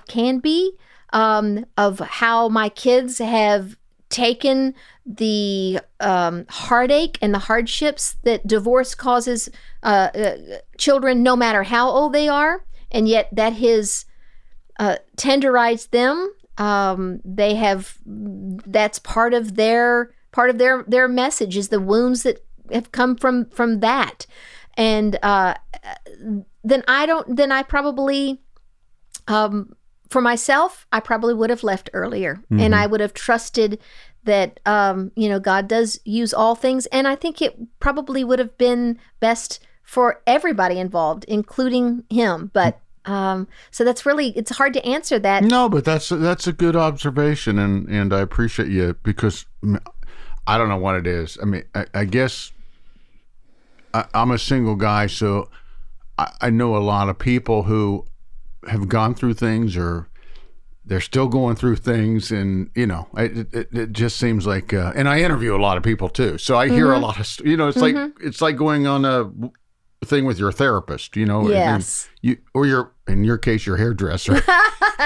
can be, of how my kids have taken the heartache and the hardships that divorce causes children, no matter how old they are, and yet that has tenderized them. That's part of their message, is the wounds that have come from that. And then I probably, for myself, I probably would have left earlier, and I would have trusted that, God does use all things. And I think it probably would have been best for everybody involved, including him. But so it's hard to answer that. No, but that's a good observation, and I appreciate you, because I don't know what it is. I mean, I guess I'm a single guy, so I know a lot of people who have gone through things, or they're still going through things, and it just seems like. And I interview a lot of people too, so I hear a lot of. It's like going on a thing with your therapist, Yes. In your case, your hairdresser.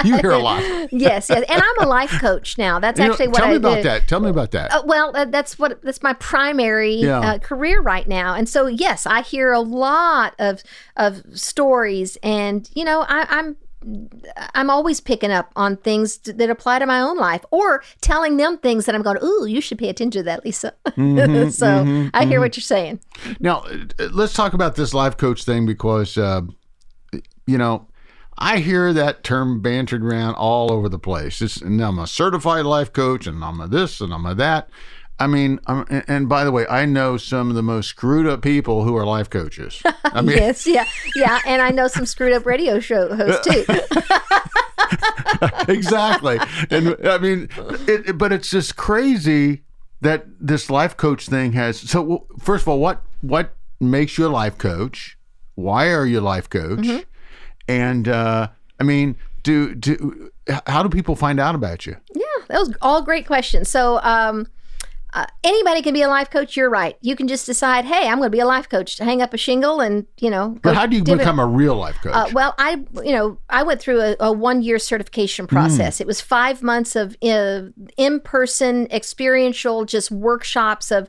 You hear a lot. Yes. And I'm a life coach now. That's actually what I do. Tell me about that. Well, that's my primary career right now. And so, yes, I hear a lot of stories, and I'm always picking up on things that apply to my own life, or telling them things that I'm going, ooh, you should pay attention to that, Lisa. So I hear what you're saying. Now, let's talk about this life coach thing, because, I hear that term bantered around all over the place. And I'm a certified life coach, and I'm a this, and I'm a that. I mean, and by the way, I know some of the most screwed up people who are life coaches. I mean, yes, yeah, and I know some screwed up radio show hosts too. Exactly, and I mean, but it's just crazy that this life coach thing has. So, first of all, what makes you a life coach? Why are you a life coach? And I mean, how do people find out about you? Yeah, that was all great questions. So, anybody can be a life coach. You're right. You can just decide, hey, I'm going to be a life coach, to hang up a shingle and, But how do you become a real life coach? Well, I went through a 1-year certification process. It was 5 months of in-person, experiential, just workshops and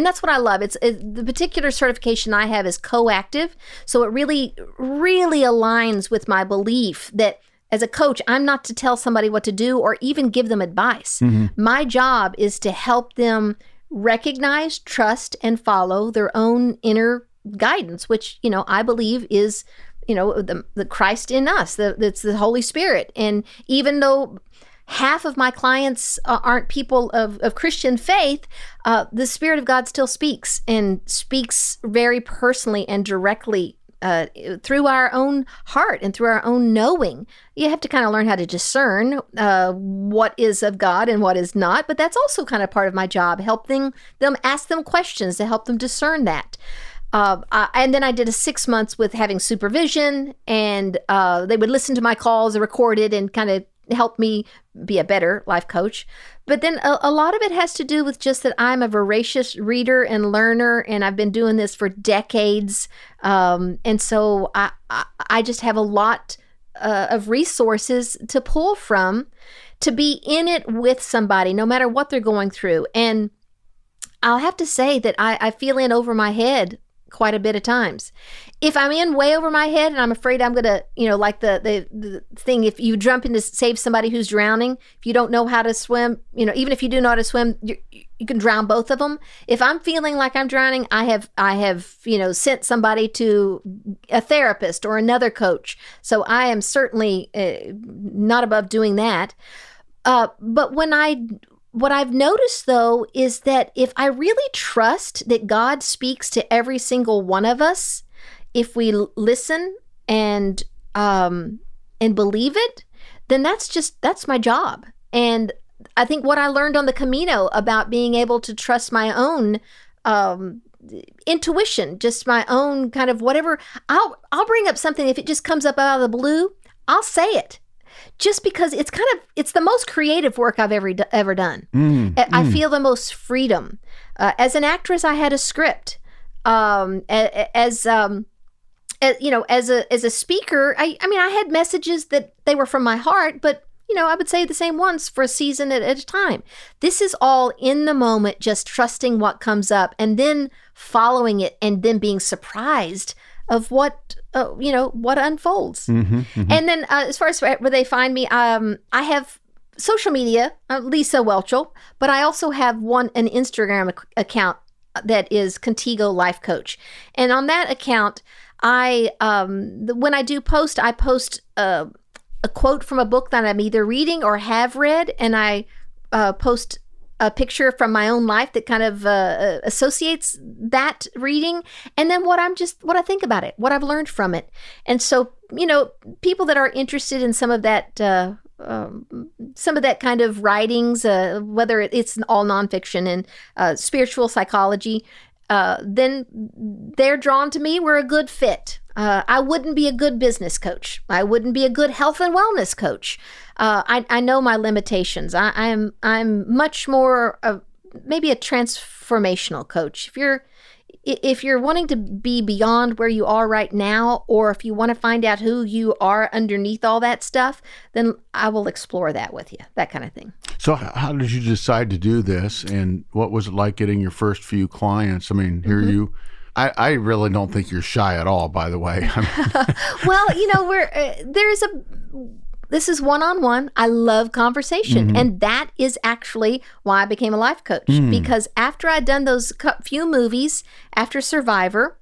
that's what I love. It's the particular certification I have is coactive. So it really, really aligns with my belief that as a coach, I'm not to tell somebody what to do or even give them advice. My job is to help them recognize, trust, and follow their own inner guidance, which, I believe is, the Christ in us. It's the Holy Spirit. And even though half of my clients aren't people of Christian faith, the Spirit of God still speaks, and speaks very personally and directly through our own heart and through our own knowing. You have to kind of learn how to discern what is of God and what is not, but that's also kind of part of my job, helping them, ask them questions to help them discern that. And then I did a 6 months with having supervision, and they would listen to my calls recorded and kind of help me be a better life coach. But then a lot of it has to do with just that I'm a voracious reader and learner, and I've been doing this for decades. And so I just have a lot of resources to pull from, to be in it with somebody, no matter what they're going through. And I'll have to say that I feel in over my head quite a bit of times. If I'm in way over my head and I'm afraid I'm going to, like the thing, if you jump in to save somebody who's drowning, if you don't know how to swim, even if you do know how to swim, you can drown both of them. If I'm feeling like I'm drowning, I have sent somebody to a therapist or another coach. So I am certainly not above doing that. But what I've noticed, though, is that if I really trust that God speaks to every single one of us, if we listen and believe it, then that's my job. And I think what I learned on the Camino about being able to trust my own intuition, just my own kind of whatever. I'll bring up something if it just comes up out of the blue. I'll say it, just because it's the most creative work I've ever done. I feel the most freedom. As an actress, I had a script. As a speaker, I had messages that they were from my heart, but I would say the same ones for a season at a time. This is all in the moment, just trusting what comes up and then following it and then being surprised of what unfolds. And then as far as where they find me, I have social media, Lisa Whelchel, but I also have an Instagram account that is Contigo Life Coach. And on that account, when I do post, I post a quote from a book that I'm either reading or have read, and I post a picture from my own life that kind of associates that reading, and then what I think about it, what I've learned from it. And so, people that are interested in some of that kind of writings, whether it's all nonfiction and spiritual psychology, then they're drawn to me. We're a good fit. I wouldn't be a good business coach. I wouldn't be a good health and wellness coach. I know my limitations. I'm much more maybe a transformational coach. If you're wanting to be beyond where you are right now, or if you want to find out who you are underneath all that stuff, then I will explore that with you, that kind of thing. So how did you decide to do this, and what was it like getting your first few clients? I mean, here you... I really don't think you're shy at all, by the way. Well, this is one-on-one. I love conversation. And that is actually why I became a life coach. Because after I'd done those few movies after Survivor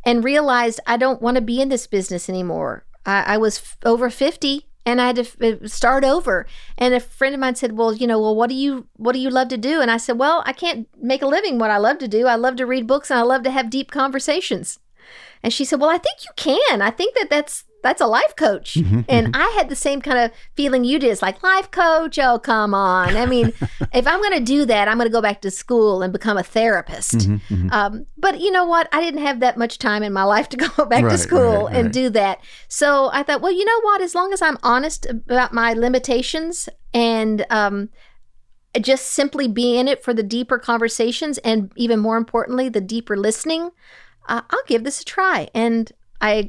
and realized I don't want to be in this business anymore. I was over 50 and I had to start over. And a friend of mine said, well, what do you love to do? And I said, well, I can't make a living what I love to do. I love to read books and I love to have deep conversations. And she said, well, I think you can. I think that's a life coach. And I had the same kind of feeling you did. It's like, life coach? Oh, come on. I mean, if I'm going to do that, I'm going to go back to school and become a therapist. But you know what? I didn't have that much time in my life to go back to school and do that. So I thought, well, you know what? As long as I'm honest about my limitations and just simply be in it for the deeper conversations and even more importantly, the deeper listening, I'll give this a try. And I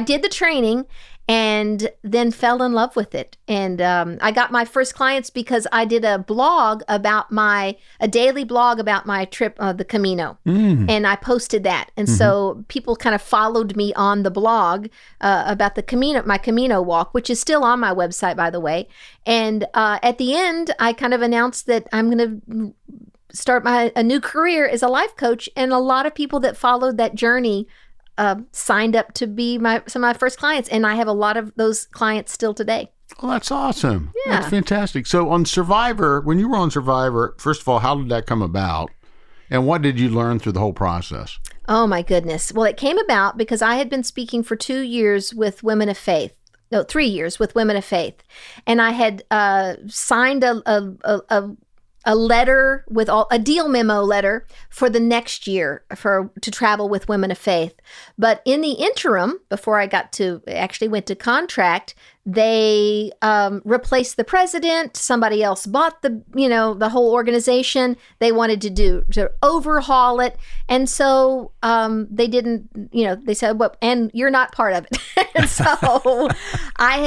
did the training and then fell in love with it. And I got my first clients because I did a daily blog about my trip, the Camino. And I posted that. And so people kind of followed me on the blog about the Camino, my Camino walk, which is still on my website, by the way. And at the end, I kind of announced that I'm going to start a new career as a life coach. And a lot of people that followed that journey signed up to be some of my first clients. And I have a lot of those clients still today. Well, that's awesome. Yeah. That's fantastic. So on Survivor, when you were on Survivor, first of all, how did that come about? And what did you learn through the whole process? Oh, my goodness. Well, it came about because I had been speaking for 2 years with Women of Faith. No, 3 years with Women of Faith. And I had signed a letter with a deal memo letter for the next year to travel with Women of Faith. But in the interim, before I went to contract, they replaced the president. Somebody else bought the whole organization. They wanted to overhaul it. And so they didn't, they said, well, and you're not part of it. And so I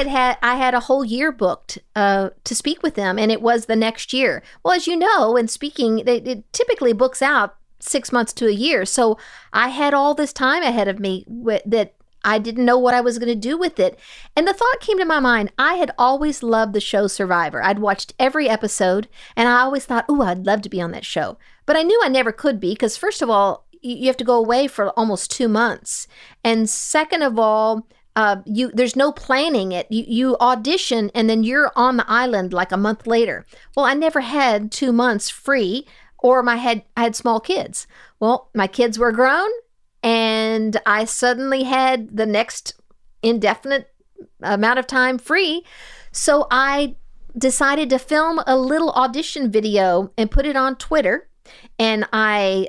had a whole year booked to speak with them, and it was the next year. Well, as you know, in speaking, it typically books out 6 months to a year. So I had all this time ahead of me that I didn't know what I was going to do with it. And the thought came to my mind, I had always loved the show Survivor. I'd watched every episode, and I always thought, oh, I'd love to be on that show. But I knew I never could be because, first of all, you have to go away for almost 2 months. And second of all, there's no planning it. You audition, and then you're on the island like a month later. Well, I never had 2 months free, or I had small kids. Well, my kids were grown, and I suddenly had the next indefinite amount of time free. So I decided to film a little audition video and put it on Twitter. And I,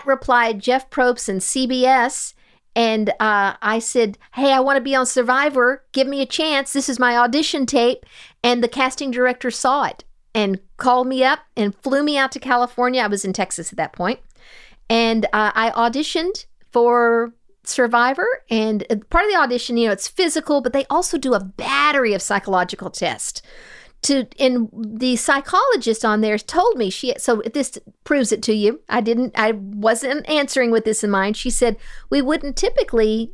@replied Jeff Probst and CBS. And I said, hey, I want to be on Survivor. Give me a chance. This is my audition tape. And the casting director saw it and called me up and flew me out to California. I was in Texas at that point. And I auditioned for Survivor. And part of the audition, it's physical, but they also do a battery of psychological tests. And the psychologist on there told me, so if this proves it to you, I wasn't answering with this in mind. She said, we wouldn't typically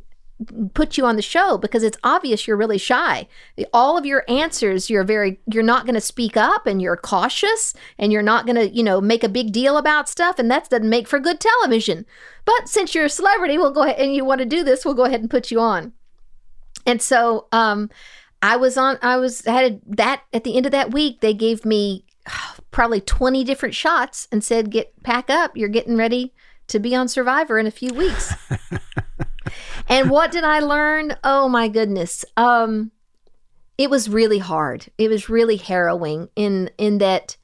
put you on the show because it's obvious you're really shy. All of your answers, you're not going to speak up, and you're cautious, and you're not going to, make a big deal about stuff. And that doesn't make for good television. But since you're a celebrity, we'll go ahead, and you want to do this, we'll go ahead and put you on. And so, at the end of that week, they gave me probably 20 different shots and said, pack up. You're getting ready to be on Survivor in a few weeks. And what did I learn? Oh my goodness. It was really hard. It was really harrowing in that.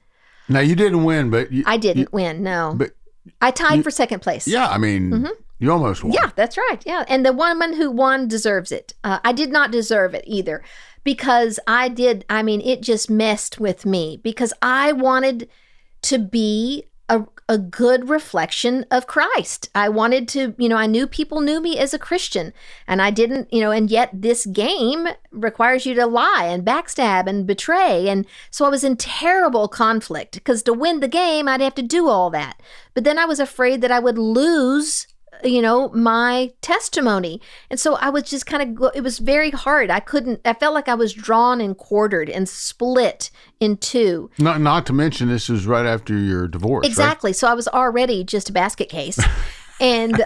Now you didn't win, but I didn't win. No, but I tied for second place. Yeah. I mean, you almost won. Yeah, that's right. Yeah. And the woman who won deserves it. I did not deserve it either. Because it just messed with me because I wanted to be a good reflection of Christ. I wanted to, I knew people knew me as a Christian, and I didn't, and yet this game requires you to lie and backstab and betray. And so I was in terrible conflict because to win the game, I'd have to do all that. But then I was afraid that I would lose my testimony. And so I was just it was very hard. I felt like I was drawn and quartered and split in two. Not to mention this was right after your divorce. Exactly. Right? So I was already just a basket case. And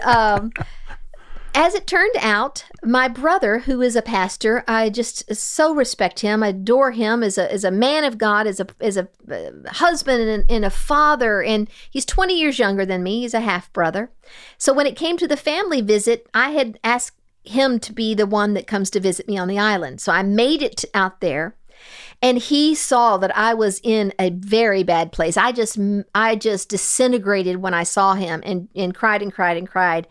as it turned out, my brother, who is a pastor, I just so respect him, adore him as a man of God, as a husband and a father, and he's 20 years younger than me. He's a half brother. So when it came to the family visit, I had asked him to be the one that comes to visit me on the island. So I made it out there, and he saw that I was in a very bad place. I just disintegrated when I saw him and cried and cried and cried.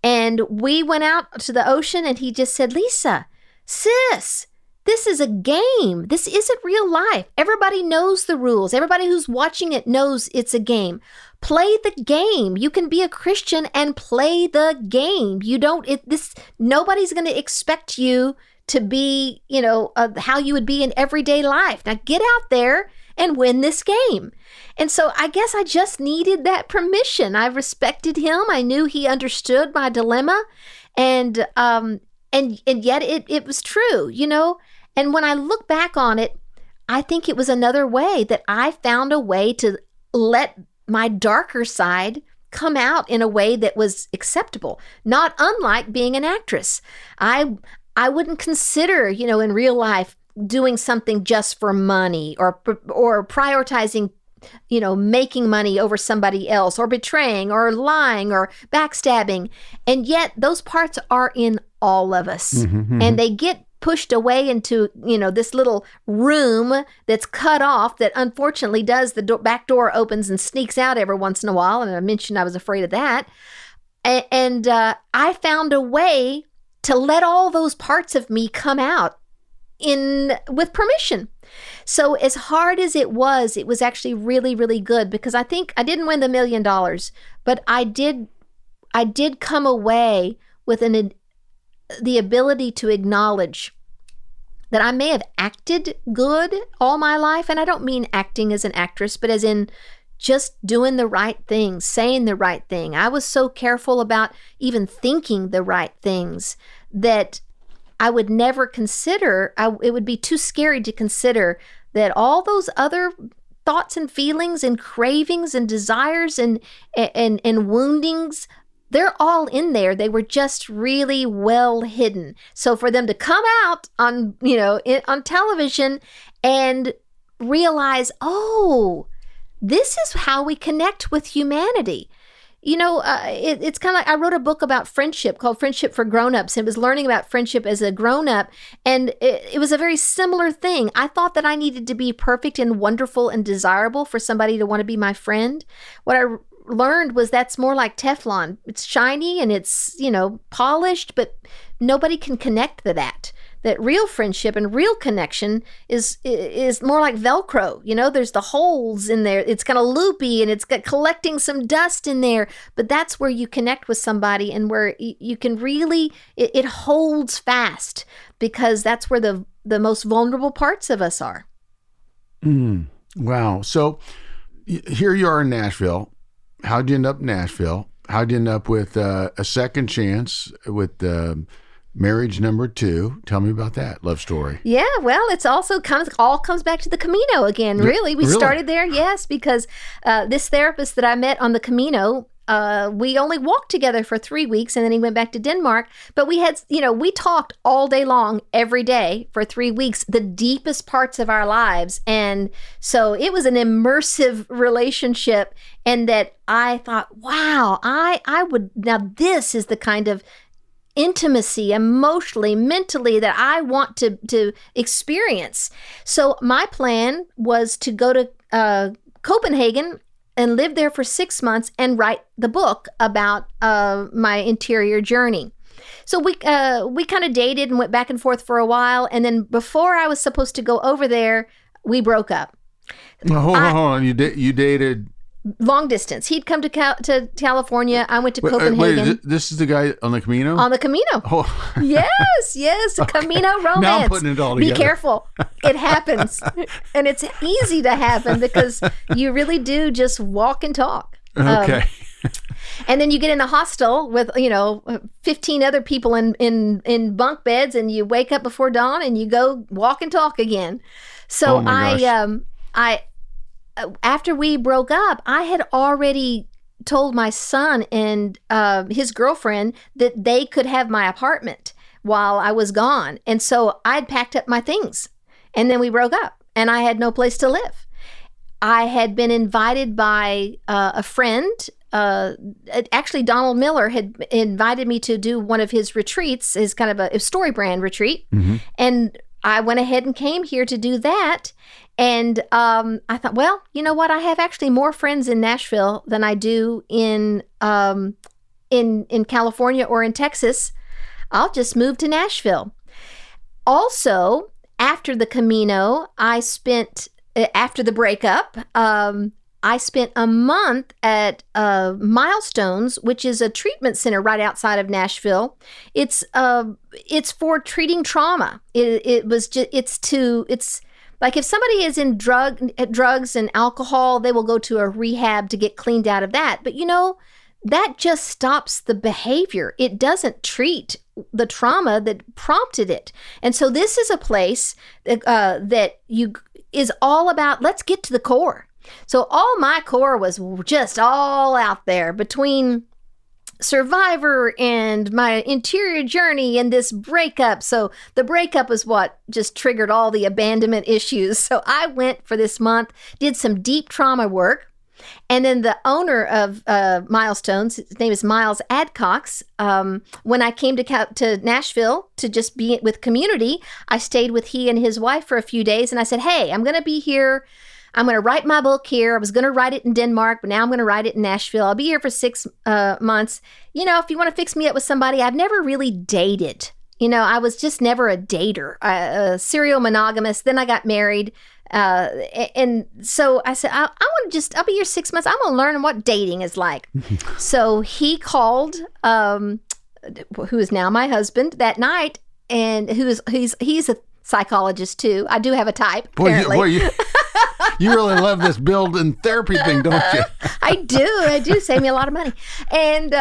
And we went out to the ocean, and he just said, Lisa, sis, this is a game. This isn't real life. Everybody knows the rules. Everybody who's watching it knows it's a game. Play the game. You can be a Christian and play the game. Nobody's going to expect you to be, how you would be in everyday life. Now get out there and win this game. And so I guess I just needed that permission. I respected him. I knew he understood my dilemma, and yet it was true, And when I look back on it, I think it was another way that I found a way to let my darker side come out in a way that was acceptable, not unlike being an actress. I wouldn't consider, in real life, doing something just for money or prioritizing, making money over somebody else, or betraying or lying or backstabbing. And yet those parts are in all of us. And they get pushed away into, this little room that's cut off that unfortunately the back door opens and sneaks out every once in a while. And I mentioned I was afraid of that. And I found a way to let all those parts of me come out with permission. So as hard as it was actually really, really good, because I think I didn't win the $1 million, but I did come away with the ability to acknowledge that I may have acted good all my life. And I don't mean acting as an actress, but as in just doing the right thing, saying the right thing. I was so careful about even thinking the right things that I would never consider, it would be too scary to consider that all those other thoughts and feelings and cravings and desires and woundings, they're all in there. They were just really well hidden. So for them to come out on, on television and realize, oh, this is how we connect with humanity. it's kind of like I wrote a book about friendship called Friendship for Grown-Ups. And it was learning about friendship as a grown-up. And it was a very similar thing. I thought that I needed to be perfect and wonderful and desirable for somebody to want to be my friend. What I learned was that's more like Teflon. It's shiny and it's, polished, but nobody can connect to that. That real friendship and real connection is more like Velcro. There's the holes in there. It's kind of loopy and it's got collecting some dust in there. But that's where you connect with somebody and where you can really, it holds fast because that's where the most vulnerable parts of us are. Wow. So here you are in Nashville. How'd you end up in Nashville? How'd you end up with a second chance with marriage number 2? Tell me about that love story. Yeah, well, it's also all comes back to the Camino again, really. We started there, yes, because this therapist that I met on the Camino, we only walked together for 3 weeks and then he went back to Denmark. But we had, we talked all day long, every day for 3 weeks, the deepest parts of our lives. And so it was an immersive relationship, and that I thought, wow, I would, now this is the kind of intimacy emotionally, mentally that I want to experience. So my plan was to go to Copenhagen and live there for 6 months and write the book about my interior journey. So we kind of dated and went back and forth for a while. And then before I was supposed to go over there, we broke up. Well, hold on. You dated... Long distance. He'd come to California. I went to Copenhagen. Wait, this is the guy on the Camino? On the Camino. Oh. Yes, a Camino romance. Now I'm putting it all together. Be careful. It happens. And it's easy to happen because you really do just walk and talk. Okay. And then you get in a hostel with, 15 other people in bunk beds, and you wake up before dawn and you go walk and talk again. So after we broke up, I had already told my son and his girlfriend that they could have my apartment while I was gone. And so I'd packed up my things, and then we broke up and I had no place to live. I had been invited by a friend. Actually, Donald Miller had invited me to do one of his retreats, his kind of a story brand retreat. Mm-hmm. And I went ahead and came here to do that. And I thought, well, you know what? I have actually more friends in Nashville than I do in California or in Texas. I'll just move to Nashville. Also, after the Camino, after the breakup, I spent a month at Milestones, which is a treatment center right outside of Nashville. It's for treating trauma. It's like if somebody is in drugs and alcohol, they will go to a rehab to get cleaned out of that. But that just stops the behavior. It doesn't treat the trauma that prompted it. And so this is a place that is all about, let's get to the core. So all my core was just all out there between Survivor and my interior journey and this breakup. So the breakup was what just triggered all the abandonment issues. So I went for this month, did some deep trauma work. And then the owner of Milestones, his name is Miles Adcox. When I came to Nashville to just be with community, I stayed with he and his wife for a few days. And I said, hey, I'm going to be here. I'm going to write my book here. I was going to write it in Denmark, but now I'm going to write it in Nashville. I'll be here for 6 months. If you want to fix me up with somebody, I've never really dated. I was just never a dater, a serial monogamous. Then I got married. And so I said, I'll be here 6 months. I'm going to learn what dating is like. So he called, who is now my husband, that night, and he's a psychologist too. I do have a type, apparently. You really love this build-in therapy thing, don't you? I do. Save me a lot of money. And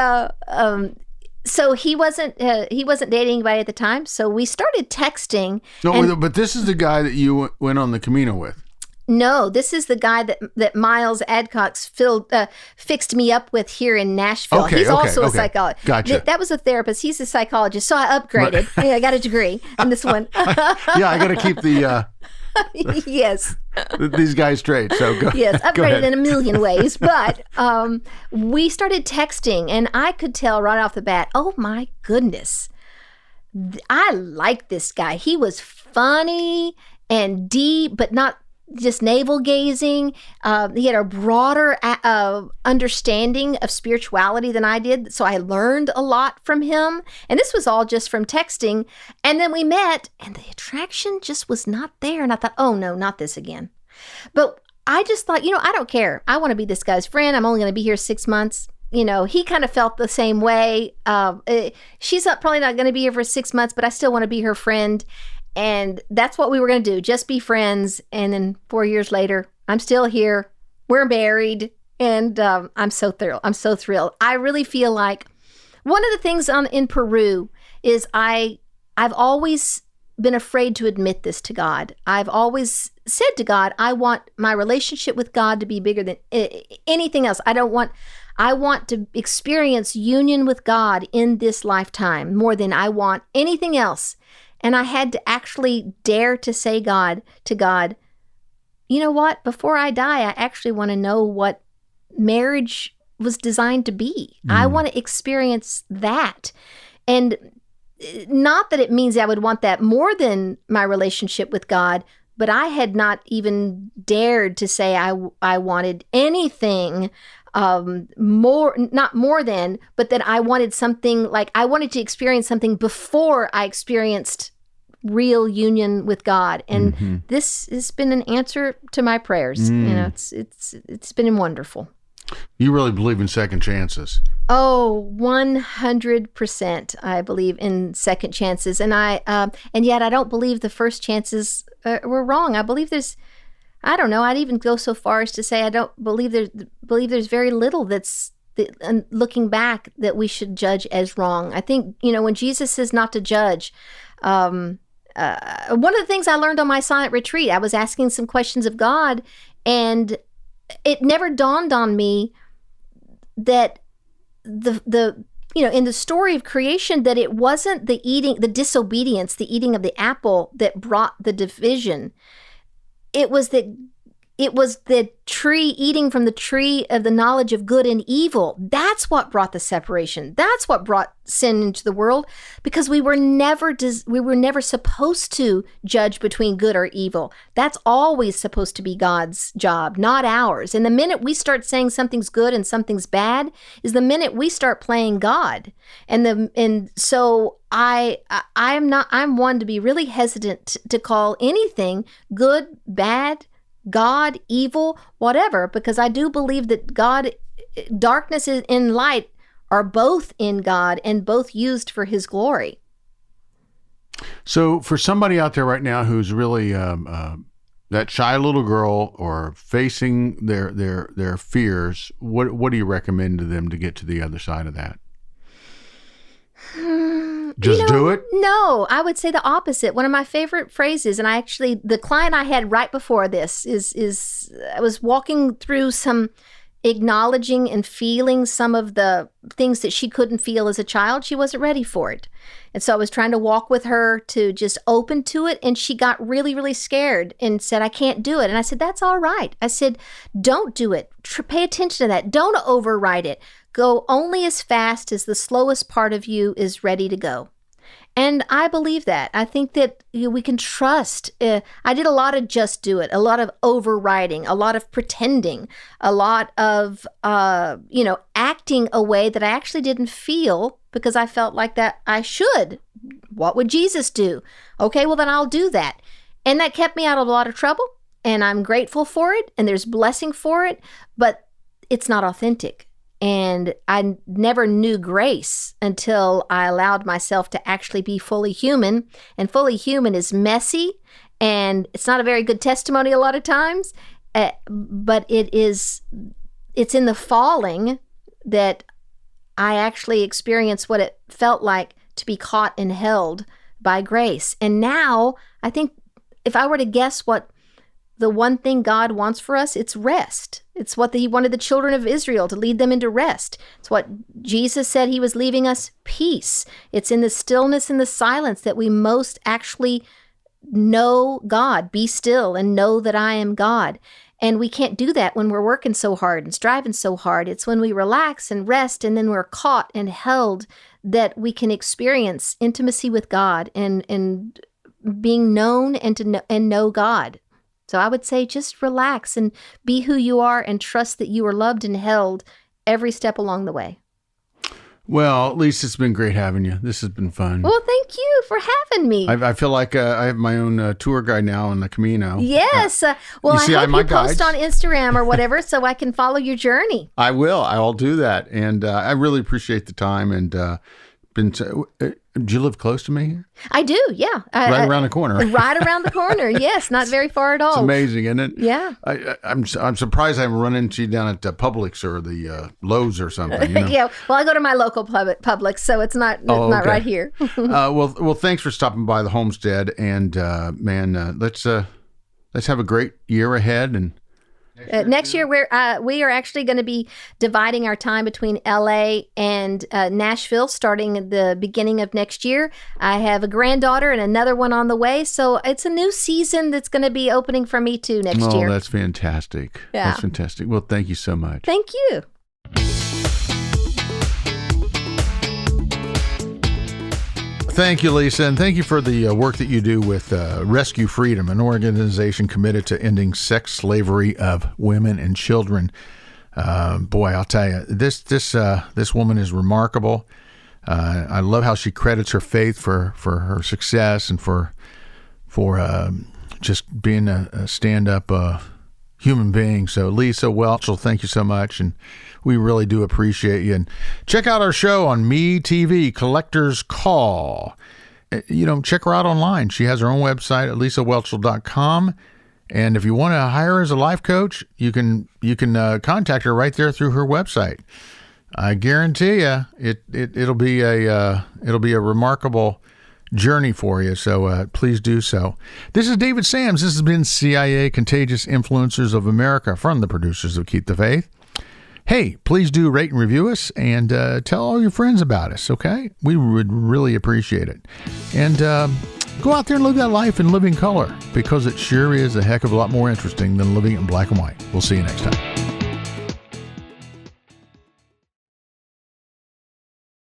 so he wasn't dating anybody at the time. So we started texting. No, but this is the guy that you went on the Camino with. No, this is the guy that Miles Adcox fixed me up with here in Nashville. He's also a psychologist. Gotcha. That was a therapist. He's a psychologist. So I upgraded. I got a degree in this one. Yeah, I got to keep the Yes. These guys straight. So go. Yes, go ahead. upgraded in a million ways. But we started texting, and I could tell right off the bat, oh my goodness, I like this guy. He was funny and deep, but not just navel gazing. He had a broader understanding of spirituality than I did. So I learned a lot from him. And this was all just from texting. And then we met, and the attraction just was not there. And I thought, oh no, not this again. But I just thought, I don't care. I want to be this guy's friend. I'm only going to be here 6 months. He kind of felt the same way. She's probably not going to be here for 6 months, but I still want to be her friend. And that's what we were going to do, just be friends. And then 4 years later, I'm still here. We're married. And I'm so thrilled. I really feel like one of the things in Peru is I've always been afraid to admit this to God. I've always said to God, I want my relationship with God to be bigger than anything else. I want to experience union with God in this lifetime more than I want anything else. And I had to actually dare to say to God, you know what? Before I die, I actually want to know what marriage was designed to be. I want to experience that. And not that it means I would want that more than my relationship with God, but I had not even dared to say I wanted anything more, not more than, but that I wanted something like I wanted to experience something before I experienced real union with God. And this has been an answer to my prayers. It's been wonderful. You really believe in second chances? Oh, 100%. I believe in second chances, and yet I don't believe the first chances were wrong. I believe I don't know. I'd even go so far as to say I don't believe there's very little that's looking back that we should judge as wrong. I think when Jesus says not to judge. One of the things I learned on my silent retreat, I was asking some questions of God, and it never dawned on me that in the story of creation, that it wasn't the disobedience, the eating of the apple that brought the division. It was the tree, eating from the tree of the knowledge of good and evil. That's what brought the separation. That's what brought sin into the world, because we were never supposed to judge between good or evil. That's always supposed to be God's job, not ours. And the minute we start saying something's good and something's bad is the minute we start playing God. And so I'm one to be really hesitant to call anything good, bad, God, evil, whatever, because I do believe that God, darkness and light are both in God and both used for his glory. So for somebody out there right now who's really that shy little girl or facing their fears, what do you recommend to them to get to the other side of that? Just do it? No, I would say the opposite. One of my favorite phrases, and the client I had right before this is I was walking through some acknowledging and feeling some of the things that she couldn't feel as a child. She wasn't ready for it. And so I was trying to walk with her to just open to it. And she got really, really scared and said, I can't do it. And I said, that's all right. I said, don't do it. Pay attention to that. Don't override it. Go only as fast as the slowest part of you is ready to go. And I believe that. I think that we can trust. I did a lot of just do it, a lot of overriding, a lot of pretending, a lot of, acting a way that I actually didn't feel because I felt like that I should. What would Jesus do? Okay, well, then I'll do that. And that kept me out of a lot of trouble. And I'm grateful for it. And there's blessing for it. But it's not authentic. And I never knew grace until I allowed myself to actually be fully human. And fully human is messy, and it's not a very good testimony a lot of times. But it's in the falling that I actually experienced what it felt like to be caught and held by grace. And now I think if I were to guess what the one thing God wants for us, it's rest. It's what he wanted the children of Israel to lead them into rest. It's what Jesus said he was leaving us, peace. It's in the stillness and the silence that we most actually know God, be still and know that I am God. And we can't do that when we're working so hard and striving so hard. It's when we relax and rest and then we're caught and held that we can experience intimacy with God and being known and know God. So I would say just relax and be who you are and trust that you are loved and held every step along the way. Well, Lisa, it's been great having you. This has been fun. Well, thank you for having me. I feel like I have my own tour guide now on the Camino. Yes. Well, I hope you post on Instagram or whatever so I can follow your journey. I will. I'll do that. And I really appreciate the time. And do you live close to me here? I do, yeah. Right around the corner. Right around the corner, yes. Not very far at all. It's amazing, isn't it? Yeah. I'm surprised I haven't run into you down at Publix or the Lowe's or something. You know? Yeah. Well, I go to my local Publix, so it's not not right here. Well, thanks for stopping by the homestead. And, let's have a great year ahead. And next year, we are actually going to be dividing our time between LA and Nashville starting at the beginning of next year. I have a granddaughter and another one on the way. So it's a new season that's going to be opening for me too next year. Oh, that's fantastic. Yeah. That's fantastic. Well, thank you so much. Thank you. Thank you, Lisa, and thank you for the work that you do with Rescue Freedom, an organization committed to ending sex slavery of women and children. Boy, I'll tell you, this woman is remarkable. I love how she credits her faith for her success and for just being a stand-up human being. So, Lisa Whelchel, thank you so much, and we really do appreciate you. And check out our show on Me TV, Collector's Call. Check her out online. She has her own website at lisawhelchel.com. And if you want to hire her as a life coach, you can contact her right there through her website. I guarantee you, it'll be a remarkable journey for you. So please do so. This is David Sams. This has been CIA Contagious Influencers of America from the producers of Keep the Faith. Hey, please do rate and review us and tell all your friends about us, okay? We would really appreciate it. And go out there and live that life in living color, because it sure is a heck of a lot more interesting than living it in black and white. We'll see you next time.